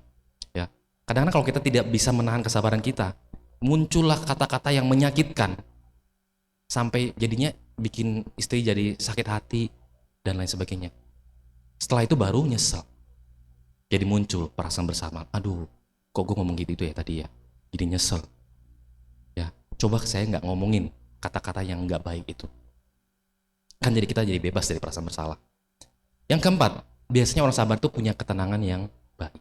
ya. Kadang-kadang kalau kita tidak bisa menahan kesabaran kita, muncullah kata-kata yang menyakitkan, sampai jadinya bikin istri jadi sakit hati dan lain sebagainya. Setelah itu baru nyesel. Jadi muncul perasaan bersalah. Aduh, kok gue ngomong gitu ya tadi ya, jadi nyesel. Ya, coba saya nggak ngomongin kata-kata yang nggak baik itu. Kan jadi kita jadi bebas dari perasaan bersalah. Yang keempat, biasanya orang sabar tuh punya ketenangan yang baik.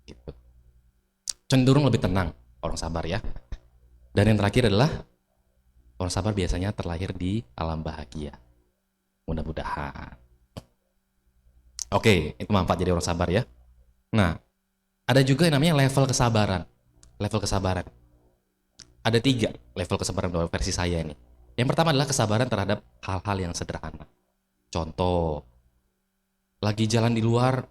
Gitu. Cenderung lebih tenang orang sabar ya. Dan yang terakhir adalah orang sabar biasanya terlahir di alam bahagia. Mudah-mudahan. Oke, itu manfaat jadi orang sabar ya. Nah, ada juga yang namanya level kesabaran. Level kesabaran. Ada 3 level kesabaran dalam versi saya ini. Yang pertama adalah kesabaran terhadap hal-hal yang sederhana. Contoh, lagi jalan di luar,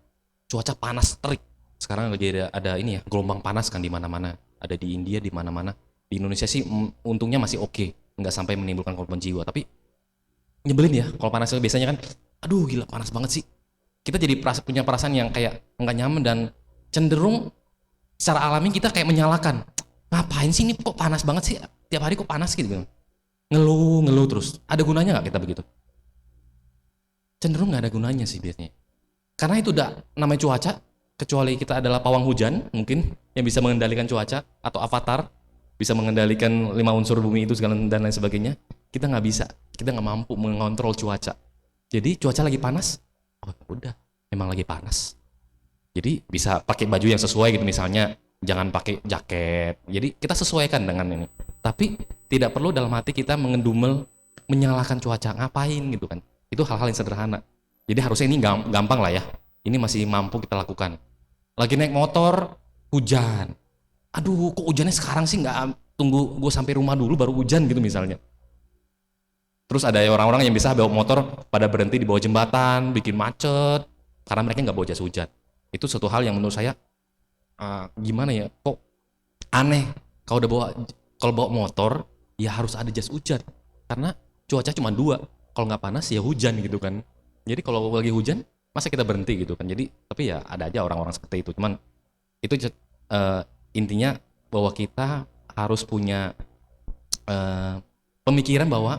cuaca panas terik. Sekarang lagi ada ini ya, gelombang panas kan di mana-mana. Ada di India, di mana-mana. Di Indonesia sih untungnya masih oke, nggak sampai menimbulkan korban jiwa. Tapi nyebelin ya, kalau panas biasanya kan, aduh gila panas banget sih. Kita jadi punya perasaan yang kayak nggak nyaman dan cenderung secara alami kita kayak menyalahkan. Ngapain sih ini kok panas banget sih? Tiap hari kok panas gitu. Ngeluh terus. Ada gunanya nggak kita begitu? Cenderung nggak ada gunanya sih biasanya. Karena itu udah namanya cuaca, kecuali kita adalah pawang hujan mungkin yang bisa mengendalikan cuaca, atau avatar bisa mengendalikan 5 unsur bumi itu segala dan lain sebagainya. Kita nggak bisa, kita nggak mampu mengontrol cuaca. Jadi cuaca lagi panas, oh udah, emang lagi panas. Jadi bisa pakai baju yang sesuai gitu, misalnya jangan pakai jaket. Jadi kita sesuaikan dengan ini. Tapi tidak perlu dalam hati kita mengendumel, menyalahkan cuaca, ngapain gitu kan. Itu hal-hal yang sederhana. Jadi harusnya ini gampang lah ya. Ini masih mampu kita lakukan. Lagi naik motor, hujan. Aduh, kok hujannya sekarang sih, nggak tunggu gue sampai rumah dulu baru hujan gitu misalnya. Terus ada orang-orang yang bisa bawa motor pada berhenti di bawah jembatan, bikin macet, karena mereka nggak bawa jas hujan. Itu suatu hal yang menurut saya gimana ya, kok aneh. Kalau bawa motor ya harus ada jas hujan, karena cuaca cuma 2, kalau nggak panas ya hujan gitu kan. Jadi kalau lagi hujan masa kita berhenti gitu kan. Jadi tapi ya ada aja orang-orang seperti itu. Cuman itu intinya bahwa kita harus punya pemikiran bahwa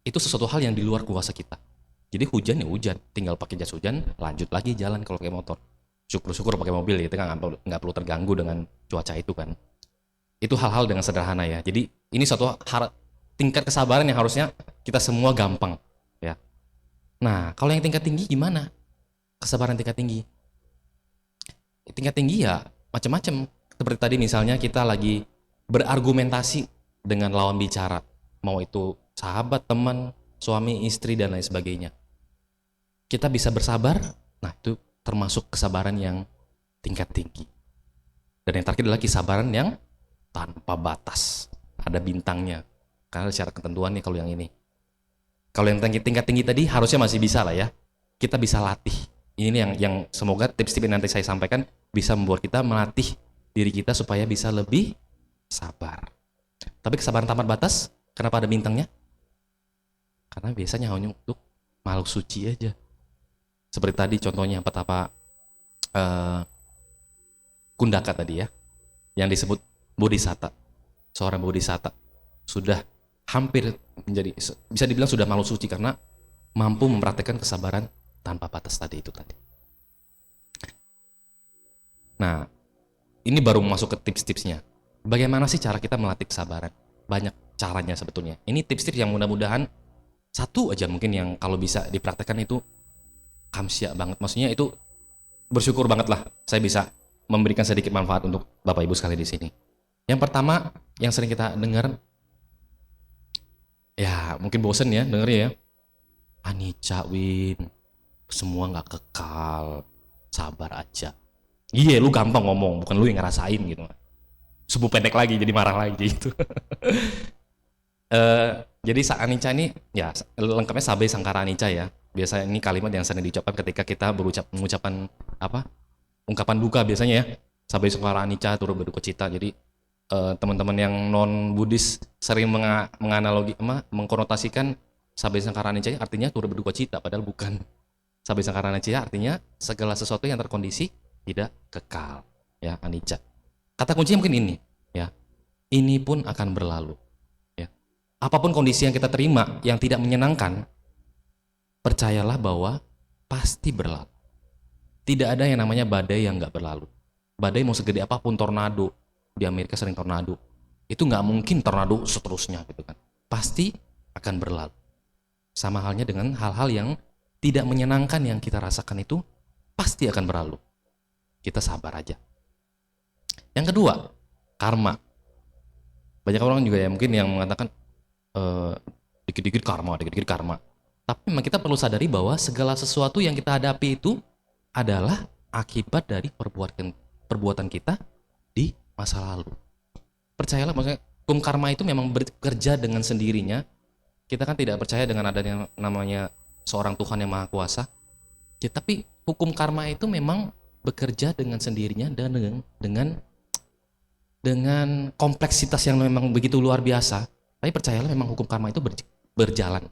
itu sesuatu hal yang di luar kuasa kita. Jadi hujan ya hujan, tinggal pakai jas hujan, lanjut lagi jalan kalau pakai motor. Syukur-syukur pakai mobil gitu kan, nggak perlu terganggu dengan cuaca itu kan. Itu hal-hal dengan sederhana ya. Jadi ini suatu tingkat kesabaran yang harusnya kita semua gampang ya. Nah kalau yang tingkat tinggi gimana? Kesabaran tingkat tinggi. Tingkat tinggi ya macam-macam. Seperti tadi misalnya kita lagi berargumentasi dengan lawan bicara, mau itu sahabat, teman, suami, istri dan lain sebagainya. Kita bisa bersabar. Nah itu termasuk kesabaran yang tingkat tinggi. Dan yang terakhir adalah kesabaran yang tanpa batas, ada bintangnya, karena secara ketentuan nih kalau yang ini. Kalau yang tingkat tinggi tadi harusnya masih bisa lah ya, kita bisa latih. Ini yang semoga tips-tips yang nanti saya sampaikan bisa membuat kita melatih diri kita supaya bisa lebih sabar. Tapi kesabaran tamat batas, kenapa ada bintangnya? Karena biasanya hanya untuk makhluk suci aja. Seperti tadi contohnya betapa Kundaka tadi ya, yang disebut bodhisatta. Seorang bodhisatta sudah hampir menjadi, bisa dibilang sudah makhluk suci karena mampu mempraktekkan kesabaran tanpa batas tadi itu tadi. Nah, ini baru masuk ke tips-tipsnya. Bagaimana sih cara kita melatih kesabaran? Banyak caranya sebetulnya. Ini tips-tips yang mudah-mudahan satu aja mungkin yang kalau bisa dipraktekkan itu kamsia banget. Maksudnya itu bersyukur banget lah saya bisa memberikan sedikit manfaat untuk Bapak Ibu sekalian di sini. Yang pertama yang sering kita dengar, ya mungkin bosen ya denger ya, anicca Win, semua nggak kekal, sabar aja. Iya, lu gampang ngomong, bukan lu yang ngerasain gitu. Subuh pendek lagi jadi marah lagi gitu. Jadi anicca ini ya lengkapnya sabe sangkara anicca ya. Biasanya ini kalimat yang sering diucapkan ketika kita mengucapkan apa? Ungkapan duka biasanya ya. Sabe sangkara anicca turut berduka cita. Jadi teman-teman yang non Buddhis sering mengkonotasikan sabe sangkara anicca artinya turut berduka cita, padahal bukan. Sabe sangkara anicca artinya segala sesuatu yang terkondisi tidak kekal, ya, anicca. Kata kuncinya mungkin ini, ya. Ini pun akan berlalu, ya. Apapun kondisi yang kita terima yang tidak menyenangkan, percayalah bahwa pasti berlalu. Tidak ada yang namanya badai yang nggak berlalu. Badai mau segede apapun, tornado, di Amerika sering tornado, itu nggak mungkin tornado seterusnya gitu kan. Pasti akan berlalu. Sama halnya dengan hal-hal yang tidak menyenangkan yang kita rasakan itu pasti akan berlalu. Kita sabar aja. Yang kedua, karma. Banyak orang juga ya mungkin yang mengatakan dikit-dikit karma, dikit-dikit karma. Tapi memang kita perlu sadari bahwa segala sesuatu yang kita hadapi itu adalah akibat dari perbuatan kita di masa lalu. Percayalah, maksudnya hukum karma itu memang bekerja dengan sendirinya. Kita kan tidak percaya dengan adanya namanya seorang Tuhan yang Maha Kuasa. Ya, tapi hukum karma itu memang bekerja dengan sendirinya dan dengan kompleksitas yang memang begitu luar biasa. Tapi percayalah memang hukum karma itu berjalan.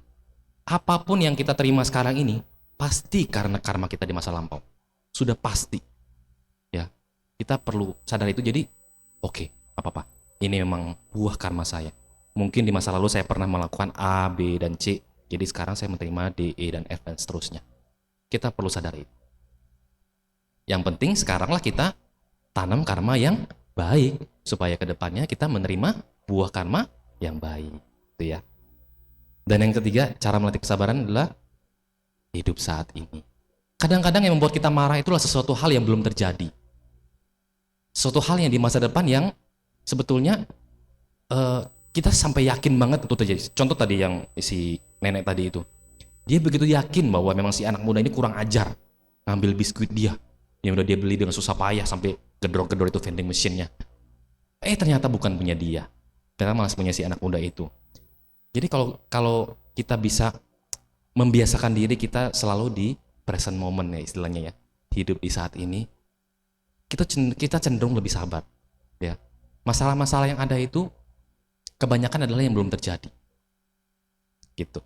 Apapun yang kita terima sekarang ini pasti karena karma kita di masa lampau. Sudah pasti. Ya. Kita perlu sadar itu. Jadi oke, apa-apa. Ini memang buah karma saya. Mungkin di masa lalu saya pernah melakukan A, B, dan C. Jadi sekarang saya menerima D, E, dan F, dan seterusnya. Kita perlu sadar itu. Yang penting sekaranglah kita tanam karma yang baik supaya kedepannya kita menerima buah karma yang baik, itu ya. Dan yang ketiga, cara melatih kesabaran adalah hidup saat ini. Kadang-kadang yang membuat kita marah itulah sesuatu hal yang belum terjadi, sesuatu hal yang di masa depan yang sebetulnya kita sampai yakin banget itu terjadi. Contoh tadi yang si nenek tadi itu, dia begitu yakin bahwa memang si anak muda ini kurang ajar ngambil biskuit dia yang udah dia beli dengan susah payah sampai gedor-gedor itu vending machine-nya. Ternyata bukan punya dia, ternyata malah punya si anak muda itu. Jadi kalau kita bisa membiasakan diri kita selalu di present moment ya istilahnya ya, hidup di saat ini, kita cenderung lebih sabar ya. Masalah-masalah yang ada itu kebanyakan adalah yang belum terjadi gitu.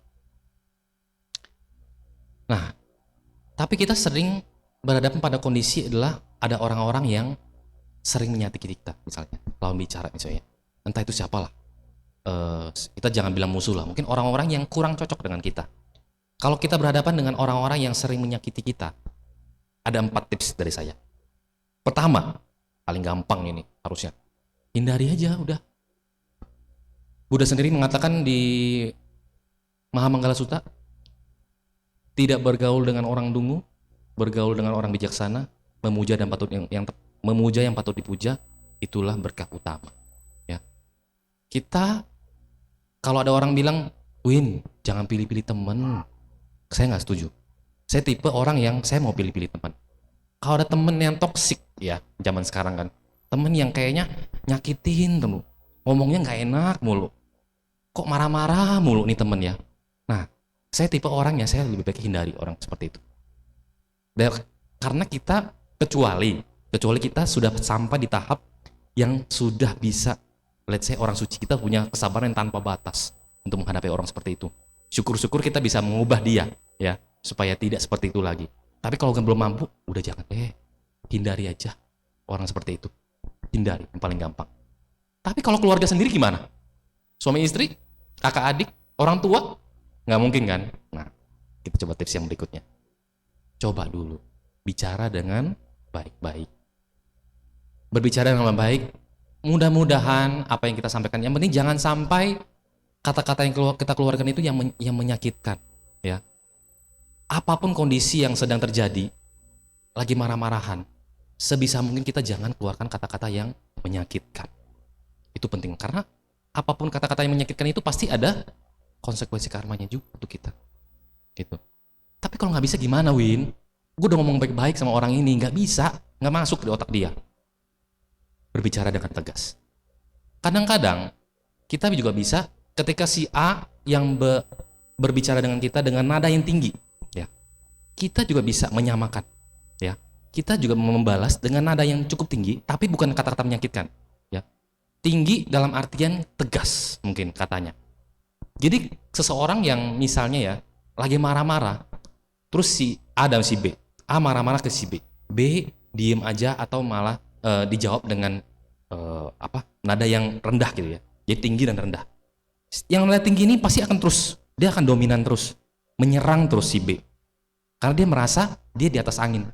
Nah, tapi kita sering berhadapan pada kondisi adalah ada orang-orang yang sering menyakiti kita, misalnya lawan bicara misalnya, entah itu siapalah, kita jangan bilang musuh lah, mungkin orang-orang yang kurang cocok dengan kita. Kalau kita berhadapan dengan orang-orang yang sering menyakiti kita, ada 4 tips dari saya. Pertama, paling gampang ini harusnya, hindari aja udah. Buddha sendiri mengatakan di Mahamanggala Sutta, tidak bergaul dengan orang dungu, bergaul dengan orang bijaksana, memuja yang patut dipuja, itulah berkah utama. Ya. Kita kalau ada orang bilang, "Win, jangan pilih-pilih teman." Saya nggak setuju. Saya tipe orang yang saya mau pilih-pilih teman. Kalau ada temen yang toksik ya, zaman sekarang kan, temen yang kayaknya nyakitin tuh, ngomongnya nggak enak mulu, kok marah-marah mulu nih temen ya. Nah, saya tipe orang yang saya lebih baik hindari orang seperti itu. Dan karena kecuali kita sudah sampai di tahap yang sudah bisa let's say orang suci kita punya kesabaran yang tanpa batas untuk menghadapi orang seperti itu. Syukur-syukur kita bisa mengubah dia, ya, supaya tidak seperti itu lagi. Tapi kalau belum mampu, udah jangan, hindari aja orang seperti itu. Hindari, yang paling gampang. Tapi kalau keluarga sendiri gimana? Suami istri, kakak adik, orang tua? Nggak mungkin kan? Nah, kita coba tips yang berikutnya. Coba dulu, bicara dengan baik-baik. Berbicara dengan baik, mudah-mudahan apa yang kita sampaikan, yang penting jangan sampai kata-kata yang kita keluarkan itu yang menyakitkan, ya. Apapun kondisi yang sedang terjadi, lagi marah-marahan, sebisa mungkin kita jangan keluarkan kata-kata yang menyakitkan. Itu penting, karena apapun kata-kata yang menyakitkan itu pasti ada konsekuensi karmanya juga untuk kita, gitu. Tapi kalau nggak bisa gimana, Win? Gue udah ngomong baik-baik sama orang ini, nggak bisa, nggak masuk di otak dia. Berbicara dengan tegas. Kadang-kadang kita juga bisa ketika si A yang berbicara dengan kita dengan nada yang tinggi, ya, kita juga bisa menyamakan, ya, kita juga membalas dengan nada yang cukup tinggi, tapi bukan kata-kata menyakitkan, ya, tinggi dalam artian tegas mungkin katanya. Jadi seseorang yang misalnya ya lagi marah-marah, terus si A dan si B, A marah-marah ke si B, B diem aja atau malah dijawab dengan nada yang rendah gitu ya, jadi tinggi dan rendah. Yang nada tinggi ini pasti akan terus, dia akan dominan terus, menyerang terus si B, karena dia merasa dia di atas angin.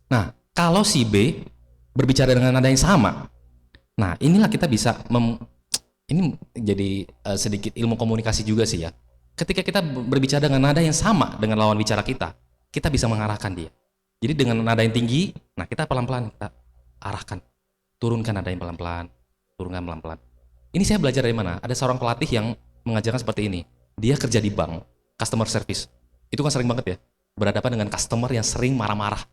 Nah, kalau si B berbicara dengan nada yang sama, nah inilah kita bisa ini jadi sedikit ilmu komunikasi juga sih ya. Ketika kita berbicara dengan nada yang sama dengan lawan bicara kita bisa mengarahkan dia. Jadi dengan nada yang tinggi, nah kita pelan-pelan kita arahkan, turunkan nada yang pelan-pelan, turunkan pelan-pelan. Ini saya belajar dari mana? Ada seorang pelatih yang mengajarkan seperti ini. Dia kerja di bank, customer service. Itu kan sering banget ya, berhadapan dengan customer yang sering marah-marah.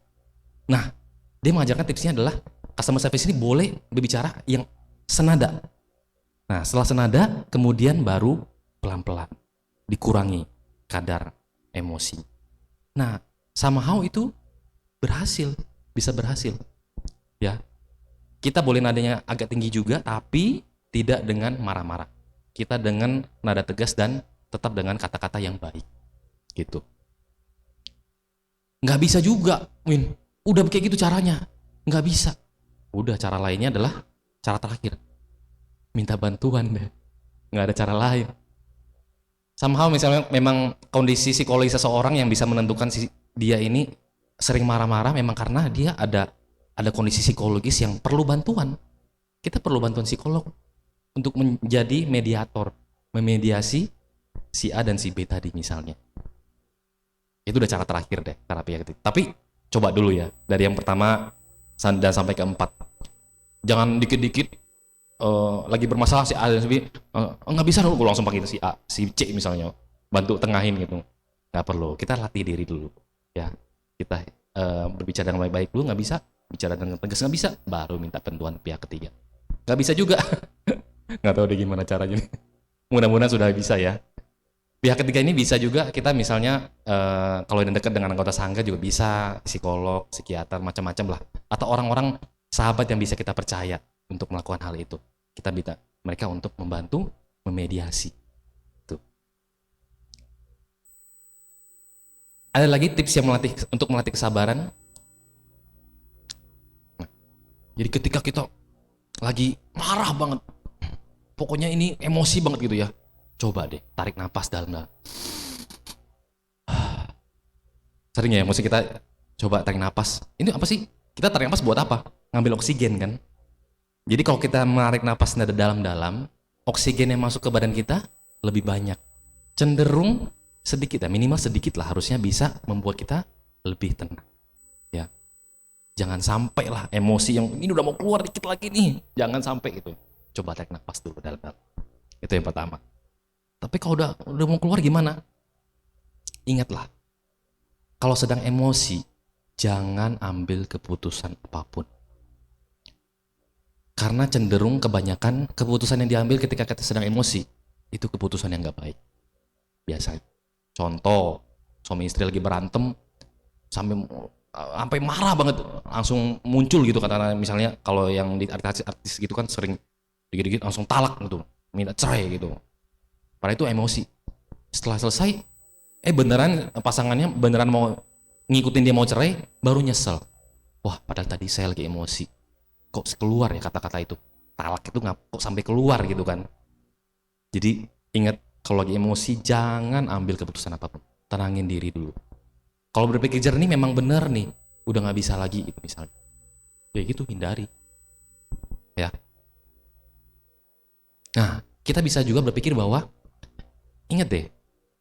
Nah, dia mengajarkan tipsnya adalah customer service ini boleh berbicara yang senada. Nah, setelah senada, kemudian baru pelan-pelan dikurangi kadar emosi. Nah, somehow itu berhasil, bisa berhasil. Ya, kita boleh nadanya agak tinggi juga, tapi tidak dengan marah-marah. Kita dengan nada tegas dan tetap dengan kata-kata yang baik, gitu. Nggak bisa juga, Win. Udah kayak gitu caranya, nggak bisa. Udah, cara lainnya adalah cara terakhir. Minta bantuan deh. Nggak ada cara lain. Somehow misalnya memang kondisi psikologi seseorang yang bisa menentukan dia ini sering marah-marah memang karena dia ada kondisi psikologis yang perlu bantuan. Kita perlu bantuan psikolog untuk menjadi mediator, memediasi si A dan si B tadi misalnya. Itu udah cara terakhir deh, terapi gitu. Tapi coba dulu ya, dari yang pertama dan sampai ke 4. Jangan dikit-dikit lagi bermasalah si A dan si B, nggak bisa dulu langsung pakai si A, si C misalnya, bantu tengahin gitu. Nggak perlu, kita latih diri dulu ya. Kita berbicara dengan baik-baik dulu, nggak bisa, bicara dengan tegas nggak bisa, baru minta bantuan pihak ketiga. Nggak bisa juga, nggak tahu deh gimana caranya. Mudah-mudahan sudah bisa ya. Pihak ketiga ini bisa juga kita misalnya kalau yang dekat dengan anggota sangga juga bisa, psikolog, psikiater, macam-macam lah, atau orang-orang sahabat yang bisa kita percaya untuk melakukan hal itu. Kita minta mereka untuk membantu memediasi. Tuh. Ada lagi tips yang untuk melatih kesabaran. Nah, jadi ketika kita lagi marah banget, pokoknya ini emosi banget gitu ya, coba deh tarik napas dalam. Sering ya emosi kita, coba tarik napas. Ini apa sih? Kita tarik napas buat apa? Ngambil oksigen kan? Jadi kalau kita menarik napas nada dalam-dalam, oksigen yang masuk ke badan kita lebih banyak. Cenderung sedikit ya, minimal sedikit lah, harusnya bisa membuat kita lebih tenang. Ya. Jangan sampai lah emosi yang ini udah mau keluar dikit lagi nih. Jangan sampai itu. Coba tarik napas dulu dalam-dalam. Itu yang pertama. Tapi kalau udah mau keluar gimana? Ingatlah. Kalau sedang emosi, jangan ambil keputusan apapun. Karena cenderung kebanyakan keputusan yang diambil ketika kita sedang emosi itu keputusan yang gak baik. Biasanya. Contoh, suami istri lagi berantem sampai marah banget, langsung muncul gitu, karena misalnya kalau yang di artis gitu kan sering dikit-dikit langsung talak gitu, minta cerai gitu. Padahal itu emosi. Setelah selesai, beneran pasangannya beneran mau ngikutin dia mau cerai, baru nyesel. Wah, padahal tadi saya lagi emosi. Kok keluar ya kata-kata itu? Talak itu kok sampai keluar gitu kan? Jadi ingat, kalau lagi emosi jangan ambil keputusan apapun. Tenangin diri dulu. Kalau berpikir jernih memang bener nih, udah nggak bisa lagi itu misalnya. Ya gitu, hindari. Ya. Nah, kita bisa juga berpikir bahwa ingat deh,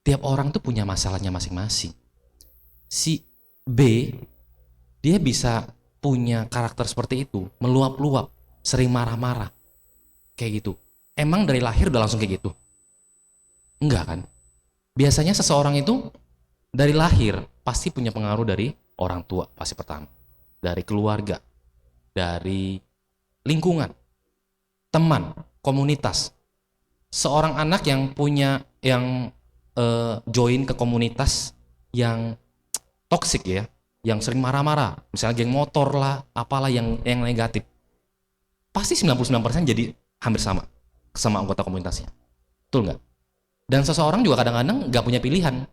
tiap orang tuh punya masalahnya masing-masing. Si B, dia bisa punya karakter seperti itu, meluap-luap, sering marah-marah, kayak gitu. Emang dari lahir udah langsung kayak gitu? Enggak kan? Biasanya seseorang itu dari lahir pasti punya pengaruh dari orang tua, pasti pertama. Dari keluarga, dari lingkungan, teman, komunitas. Seorang anak yang punya, yang join ke komunitas yang toksik ya, yang sering marah-marah, misalnya geng motor lah, apalah yang negatif, pasti 99% jadi hampir sama anggota komunitasnya. Betul nggak? Dan seseorang juga kadang-kadang nggak punya pilihan.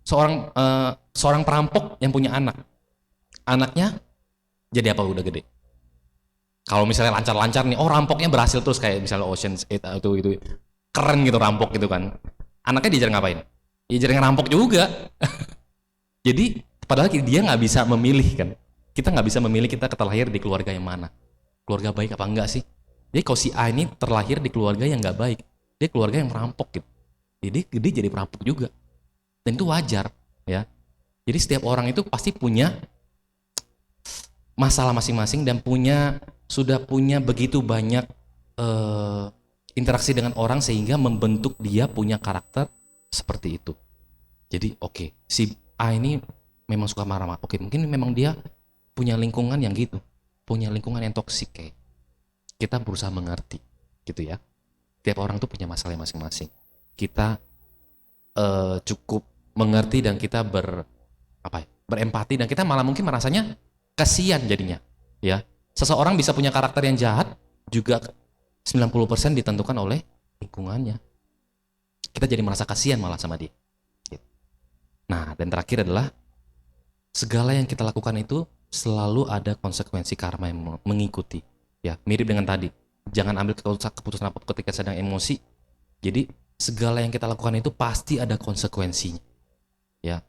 Seorang perampok yang punya anaknya jadi apa udah gede? Kalau misalnya lancar-lancar nih, rampoknya berhasil terus kayak misalnya Ocean's 8 itu keren gitu rampok gitu kan. Anaknya diajar ngapain? Diajar ngerampok juga. Jadi padahal dia nggak bisa memilih kan. Kita nggak bisa memilih kita terlahir di keluarga yang mana. Keluarga baik apa enggak sih? Jadi kalau si A ini terlahir di keluarga yang nggak baik, dia keluarga yang merampok gitu. Jadi gede jadi perampok juga. Dan itu wajar ya. Jadi setiap orang itu pasti punya masalah masing-masing dan sudah punya begitu banyak interaksi dengan orang sehingga membentuk dia punya karakter seperti itu. Jadi oke, si A ini memang suka marah-marah. Oke, mungkin memang dia punya lingkungan yang gitu, punya lingkungan yang toksik kayak. Kita berusaha mengerti, gitu ya. Tiap orang tuh punya masalah masing-masing. Kita cukup mengerti dan kita berempati dan kita malah mungkin merasanya kasihan jadinya, ya. Seseorang bisa punya karakter yang jahat juga 90% ditentukan oleh lingkungannya. Kita jadi merasa kasihan malah sama dia. Nah, dan terakhir adalah segala yang kita lakukan itu selalu ada konsekuensi karma yang mengikuti. Ya, mirip dengan tadi. Jangan ambil keputusan apa ketika sedang emosi. Jadi segala yang kita lakukan itu pasti ada konsekuensinya. Ya.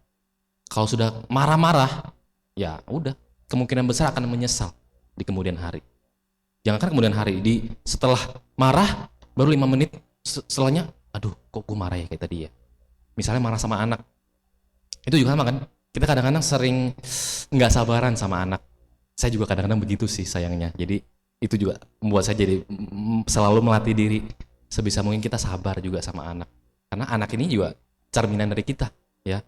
Kalau sudah marah-marah, ya udah, kemungkinan besar akan menyesal di kemudian hari. Jangankan kemudian hari, setelah marah baru 5 menit setelahnya, aduh kok gue marah ya kayak tadi ya. Misalnya marah sama anak. Itu juga sama kan? Kita kadang-kadang sering nggak sabaran sama anak. Saya juga kadang-kadang begitu sih sayangnya. Jadi itu juga membuat saya jadi selalu melatih diri sebisa mungkin kita sabar juga sama anak. Karena anak ini juga cerminan dari kita, ya.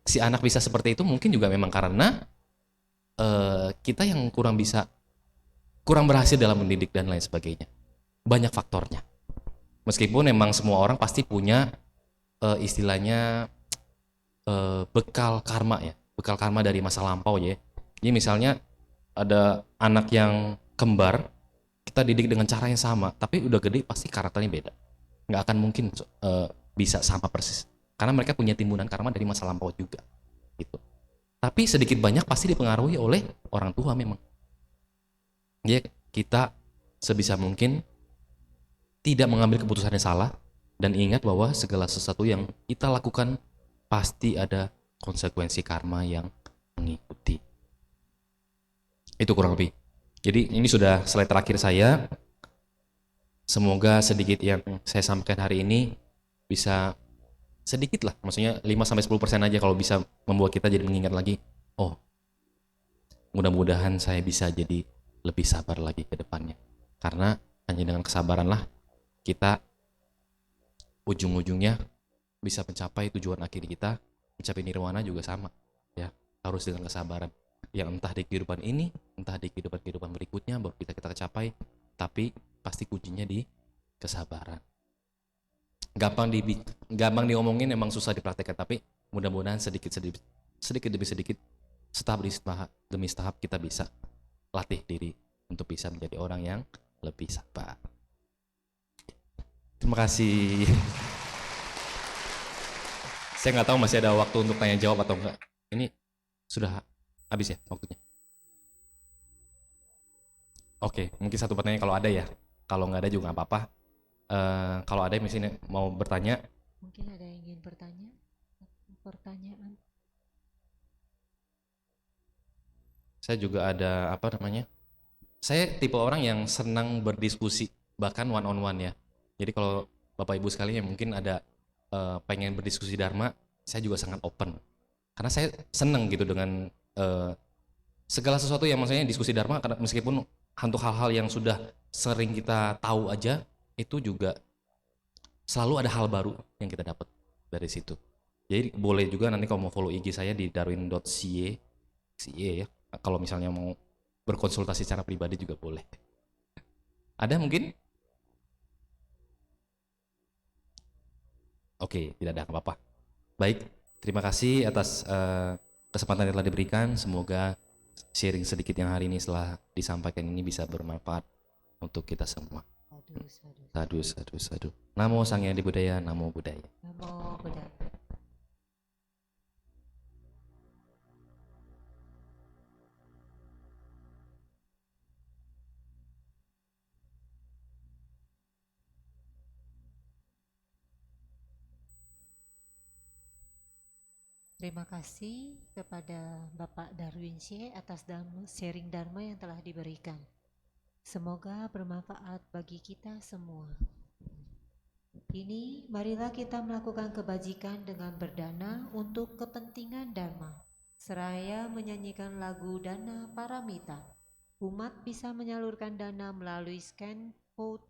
Si anak bisa seperti itu mungkin juga memang karena kita yang kurang berhasil dalam mendidik dan lain sebagainya. Banyak faktornya. Meskipun memang semua orang pasti punya istilahnya bekal karma ya, bekal karma dari masa lampau ya. Jadi misalnya ada anak yang kembar, kita didik dengan cara yang sama, tapi udah gede pasti karakternya beda. Nggak akan mungkin bisa sama persis, karena mereka punya timbunan karma dari masa lampau juga, gitu. Tapi sedikit banyak pasti dipengaruhi oleh orang tua memang. Ya, kita sebisa mungkin tidak mengambil keputusan yang salah dan ingat bahwa segala sesuatu yang kita lakukan pasti ada konsekuensi karma yang mengikuti. Itu kurang lebih. Jadi ini sudah slide terakhir saya. Semoga sedikit yang saya sampaikan hari ini bisa sedikit lah, maksudnya 5-10% aja kalau bisa membuat kita jadi mengingat lagi, oh mudah-mudahan saya bisa jadi lebih sabar lagi ke depannya. Karena hanya dengan kesabaran lah kita ujung-ujungnya bisa mencapai tujuan akhir kita, mencapai nirwana juga sama, ya, harus dengan kesabaran. Yang entah di kehidupan ini, entah di kehidupan berikutnya baru kita capai, tapi pasti kuncinya di kesabaran. Gampang diomongin, emang susah dipraktekkan, tapi mudah-mudahan sedikit demi sedikit, tahap demi tahap kita bisa latih diri untuk bisa menjadi orang yang lebih sabar. Terima kasih. Saya nggak tahu masih ada waktu untuk tanya jawab atau enggak. Ini sudah habis ya waktunya. Oke, mungkin satu pertanyaan kalau ada ya. Kalau nggak ada juga nggak apa-apa. Kalau ada yang misalnya mau bertanya, Mungkin ada yang ingin bertanya? Pertanyaan? saya juga ada apa namanya? Saya tipe orang yang senang berdiskusi, bahkan one on one ya. Jadi kalau Bapak Ibu sekalian yang mungkin ada pengen berdiskusi Dharma, saya juga sangat open. Karena saya senang gitu dengan segala sesuatu yang maksudnya diskusi Dharma, karena meskipun untuk hal-hal yang sudah sering kita tahu aja, itu juga selalu ada hal baru yang kita dapat dari situ. Jadi boleh juga nanti kalau mau follow IG saya di darwin.ca ya. Kalau misalnya mau berkonsultasi secara pribadi juga boleh. Ada mungkin? Oke, tidak ada apa-apa. Baik, terima kasih atas kesempatan yang telah diberikan. Semoga sharing sedikit yang hari ini setelah disampaikan ini bisa bermanfaat untuk kita semua. Sadu. Namo Sang Hyang Adibudaya, Namo Buddhaya. Namo Buddhaya. Terima kasih kepada Bapak Darwin Syekh atas sharing Dharma yang telah diberikan. Semoga bermanfaat bagi kita semua. Kini marilah kita melakukan kebajikan dengan berdana untuk kepentingan Dharma. Seraya menyanyikan lagu Dana Paramita. Umat bisa menyalurkan dana melalui scan code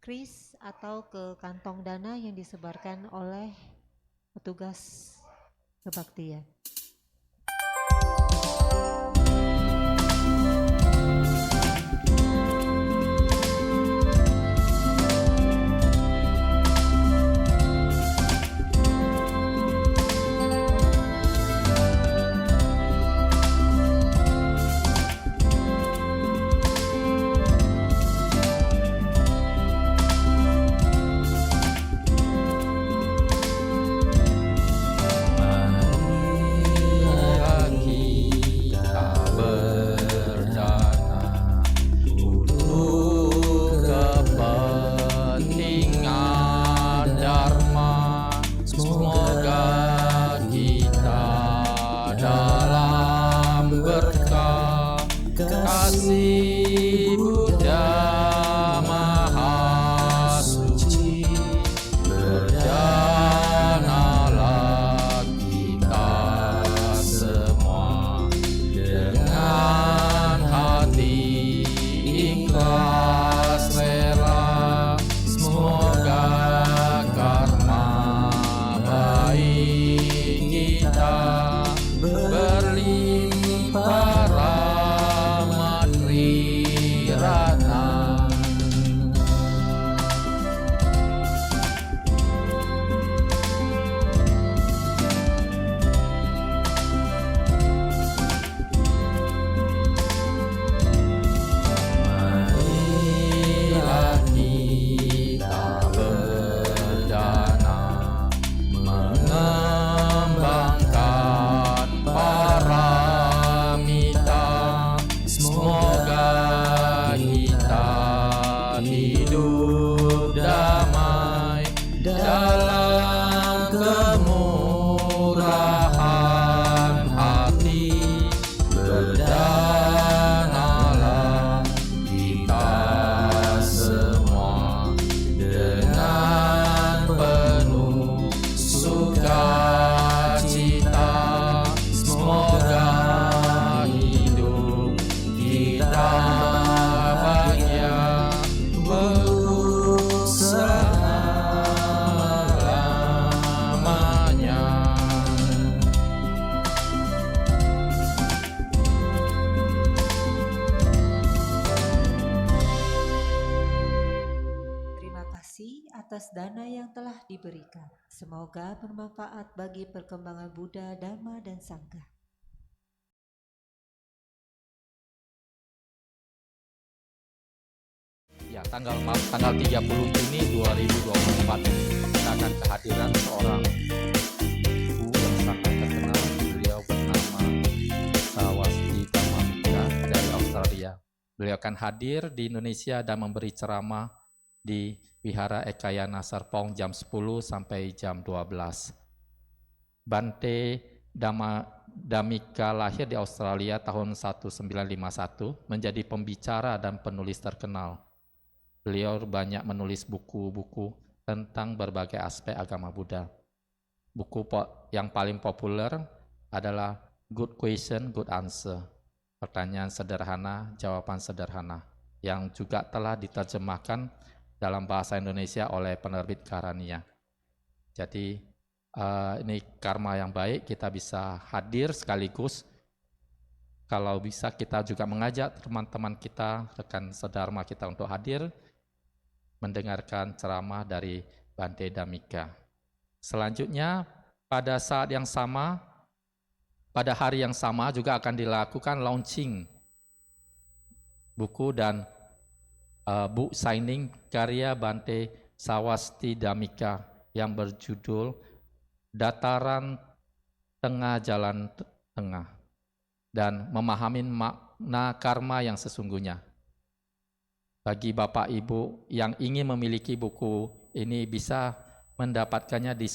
kris atau ke kantong dana yang disebarkan oleh petugas kebaktian. Atas dana yang telah diberikan. Semoga bermanfaat bagi perkembangan Buddha, Dhamma, dan Sangha. Ya, tanggal 30 Juni 2024 kita akan kehadiran seorang ibu yang sangat terkenal. Beliau bernama Sawasti Damamika dari Australia. Beliau akan hadir di Indonesia dan memberi ceramah di Wihara Ekayana Serpong jam 10 sampai jam 12. Bante Damika lahir di Australia tahun 1951, menjadi pembicara dan penulis terkenal. Beliau banyak menulis buku-buku tentang berbagai aspek agama Buddha. Buku yang paling populer adalah Good Question, Good Answer. Pertanyaan sederhana, jawaban sederhana, yang juga telah diterjemahkan dalam bahasa Indonesia oleh penerbit Karania. Jadi ini karma yang baik, kita bisa hadir sekaligus. Kalau bisa kita juga mengajak teman-teman kita, rekan sedharma kita untuk hadir mendengarkan ceramah dari Bante Damika. Selanjutnya pada saat yang sama, pada hari yang sama juga akan dilakukan launching buku dan book signing karya Bante Sawasti Damika yang berjudul Dataran Tengah Jalan Tengah dan memahami makna karma yang sesungguhnya. Bagi Bapak Ibu yang ingin memiliki buku ini bisa mendapatkannya di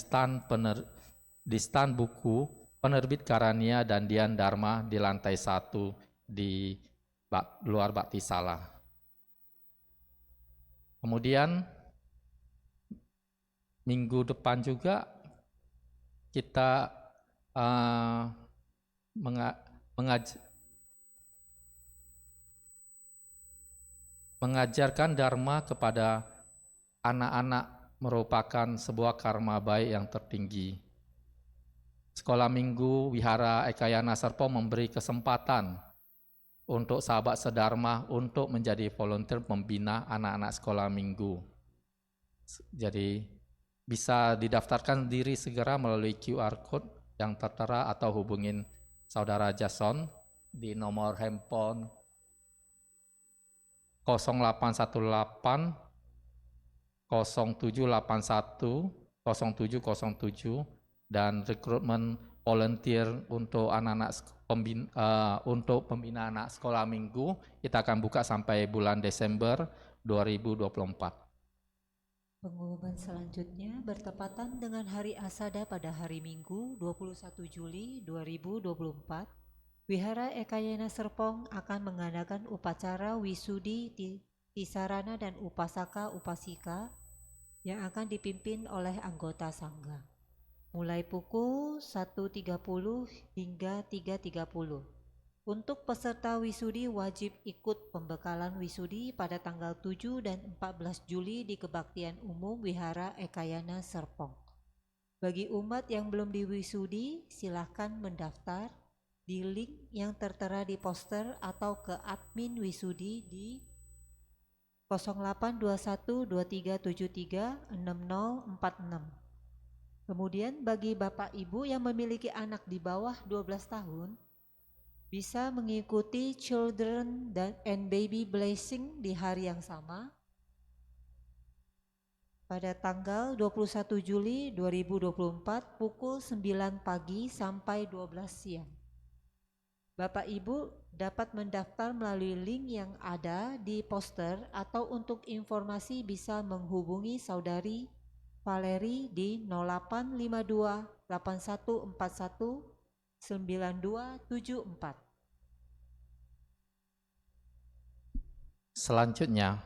stand buku penerbit Karania dan Dian Dharma di lantai 1 di luar Bakti Sala. Kemudian minggu depan juga kita mengajarkan Dharma kepada anak-anak merupakan sebuah karma baik yang tertinggi. Sekolah Minggu Wihara Ekayana Serpong memberi kesempatan untuk sahabat sedharma untuk menjadi volunteer membina anak-anak sekolah minggu. Jadi bisa didaftarkan diri segera melalui QR Code yang tertera atau hubungin Saudara Jason di nomor handphone 0818 0781 0707 dan rekrutmen volunteer untuk anak-anak untuk pembina anak sekolah minggu kita akan buka sampai bulan Desember 2024. Pengumuman selanjutnya bertepatan dengan hari Asada pada hari Minggu 21 Juli 2024. Wihara Ekayana Serpong akan mengadakan upacara Wisudi Tisarana dan Upasaka Upasika yang akan dipimpin oleh anggota Sangha. Mulai pukul 1.30 hingga 3.30. Untuk peserta Wisudi wajib ikut pembekalan Wisudi pada tanggal 7 dan 14 Juli di Kebaktian Umum Wihara Ekayana Serpong. Bagi umat yang belum diwisudi, silahkan mendaftar di link yang tertera di poster atau ke admin Wisudi di 082123736046. Kemudian bagi Bapak Ibu yang memiliki anak di bawah 12 tahun, bisa mengikuti Children and Baby Blessing di hari yang sama pada tanggal 21 Juli 2024 pukul 9 pagi sampai 12 siang. Bapak Ibu dapat mendaftar melalui link yang ada di poster atau untuk informasi bisa menghubungi Saudari Valeri di 0852 8141 9274. Selanjutnya,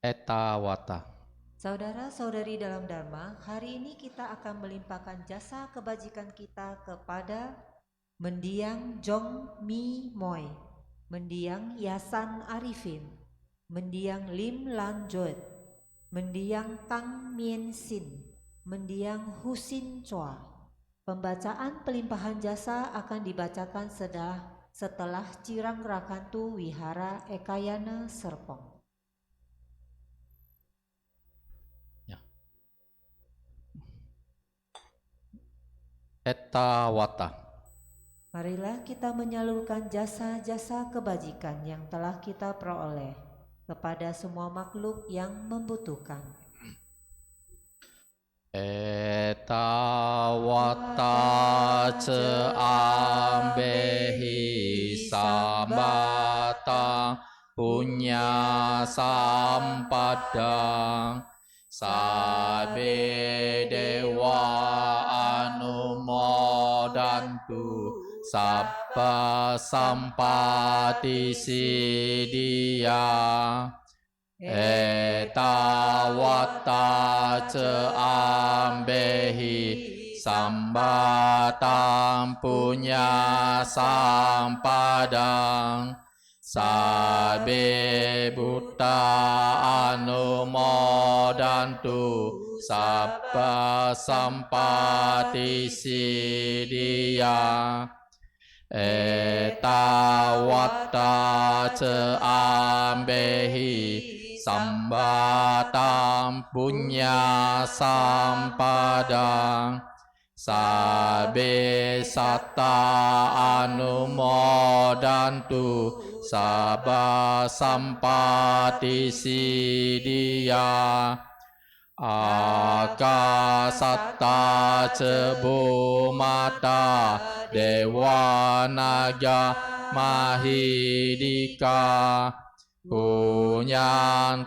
Etawata. Saudara-saudari dalam Dharma, hari ini kita akan melimpahkan jasa kebajikan kita kepada Mendiang Jong Mi Moy, Mendiang Yasan Arifin, Mendiang Lim Lan Joet, Mendiang Tang Mien Sin, Mendiang Husin Chua. Pembacaan pelimpahan jasa akan dibacakan setelah Cirang Rakantu Wihara Ekayana Serpong. Ya. Etawata. Marilah kita menyalurkan jasa-jasa kebajikan yang telah kita peroleh. kepada semua makhluk yang membutuhkan. Etawata ce ambehi sambata punya sampadang sabe dewa anumodantu sabba sampati siddhya. Etawata ce ambehi sambatam punya sampadang sabe buddha anumodantu sabba sampati siddhya. Etawata ce ambehi sambatam punya sampadang sabe satta anumodantu sabba sampati siddhya. Akasatta ce bhumata dewa naga mahidika punyantang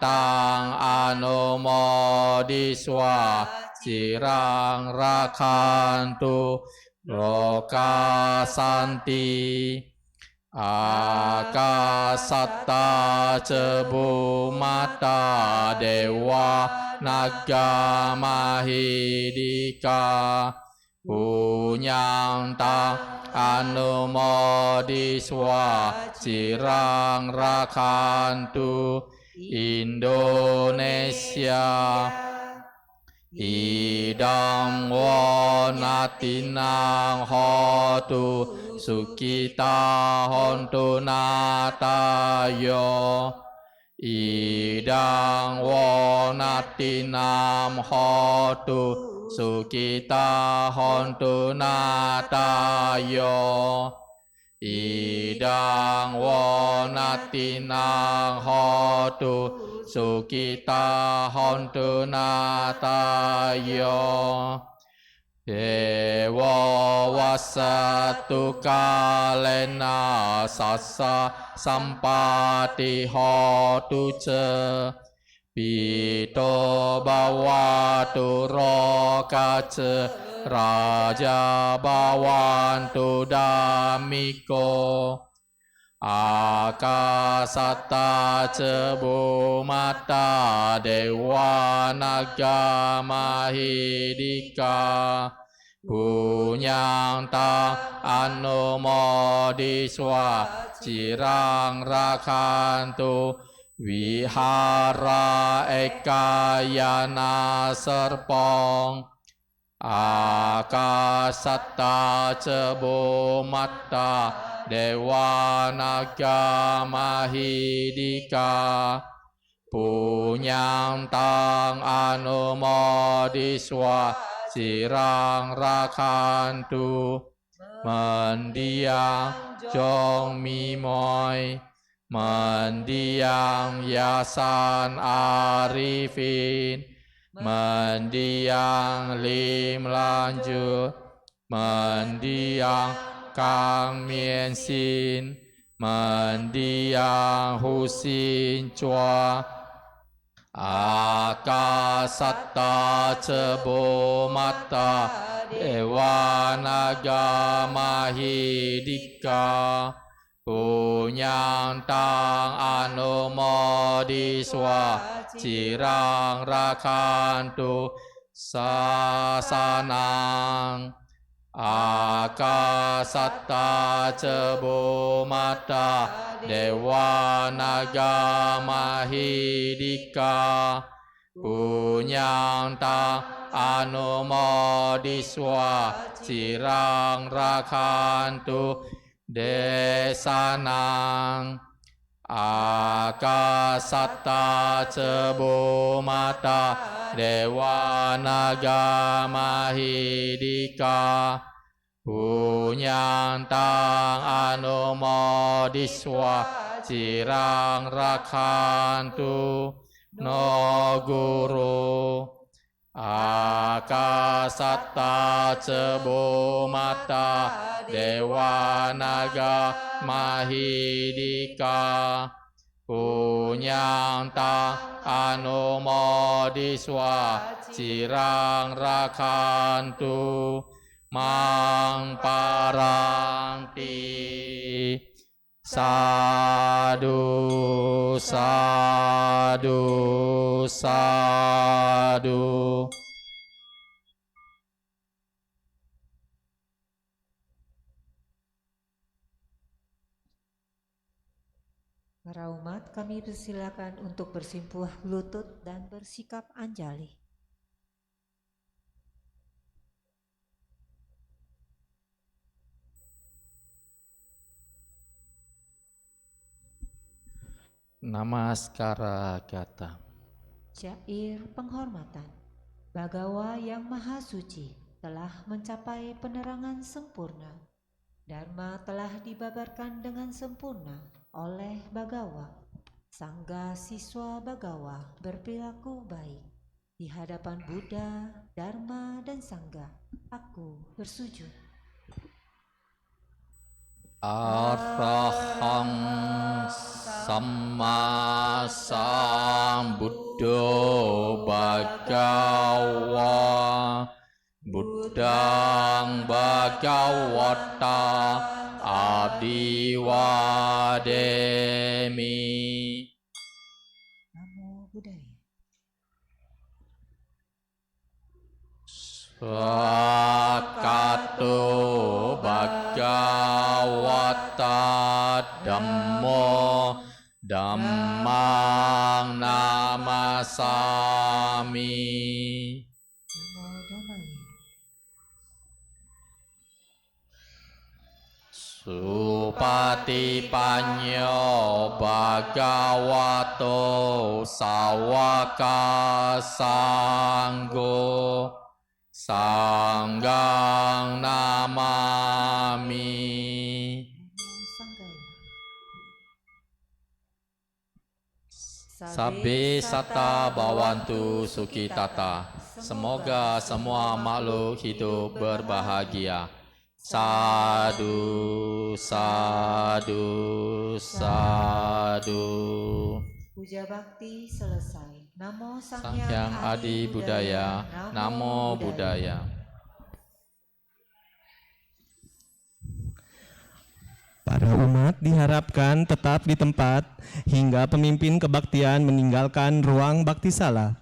anumodiswa cirang rakantu lokasanti. Akasatta ce bhumata dewa naga mahidika punyantang anumodiswa cirang rakantu Indonesia. Idang wonatinang hotu sukita hontu natayo. Idang wonatinam hotu sukita hontu natayo. Idang wonatinang hotu sukita hontu natayo. Dewa wasatu kalena sasa sampati hotu ce pito bawatu roka ce raja bawantu damiko. Akasatta ce bhumata dewa naga mahidika punyantang anumodiswa cirang rakantu wihara ekayana serpong. Akasatta ce bhumata dewa naga mahidika punyantang anumodiswa cirang rakantu mendiang jong mimoy mendiang yasan arifin mendiang lim lanjut mendiang kang mien sin mendiang husin chua. Akasatta ce bhumata dewa naga mahidika punyantang anumodiswa cirang rakantu sasanang. Akasatta ce bhumata dewa naga mahidika punyantang anumodiswa cirang rakantu desanang. Akasatta ce bhumata dewa naga mahidika punyantang anumodiswa cirang rakantu no guru akasata cebo mata dewa naga mahidika punyanta anumodiswa cirang rakantu mang paranti sadu sadu sadu. Para umat, kami persilakan untuk bersimpuh lutut dan bersikap anjali. Namaskara gata. Syair penghormatan. Bagawa yang maha suci telah mencapai penerangan sempurna. Dharma telah dibabarkan dengan sempurna oleh Bagawa. Sangga siswa Bagawa berperilaku baik. Di hadapan Buddha, Dharma, dan Sangga, aku bersujud. Arahang Samma Sambuddho Bhagawa Buddhang Bhagawata Abdi Wademi. Namo Buddhaya. Swakato Bhagawata Dhammo Dhammang Namasami. Namo Dhammaya. Supatipanyo Bhagavato Sawaka Sanggo Sanggang namami. Sabe sata bawantu sukitata. Semoga semua makhluk hidup berbahagia. Sadu, sadu, sadu. Puja bakti selesai. Namo Sangyang Adi Budaya, Namo Buddhaya. Para umat diharapkan tetap di tempat hingga pemimpin kebaktian meninggalkan ruang bakti sala.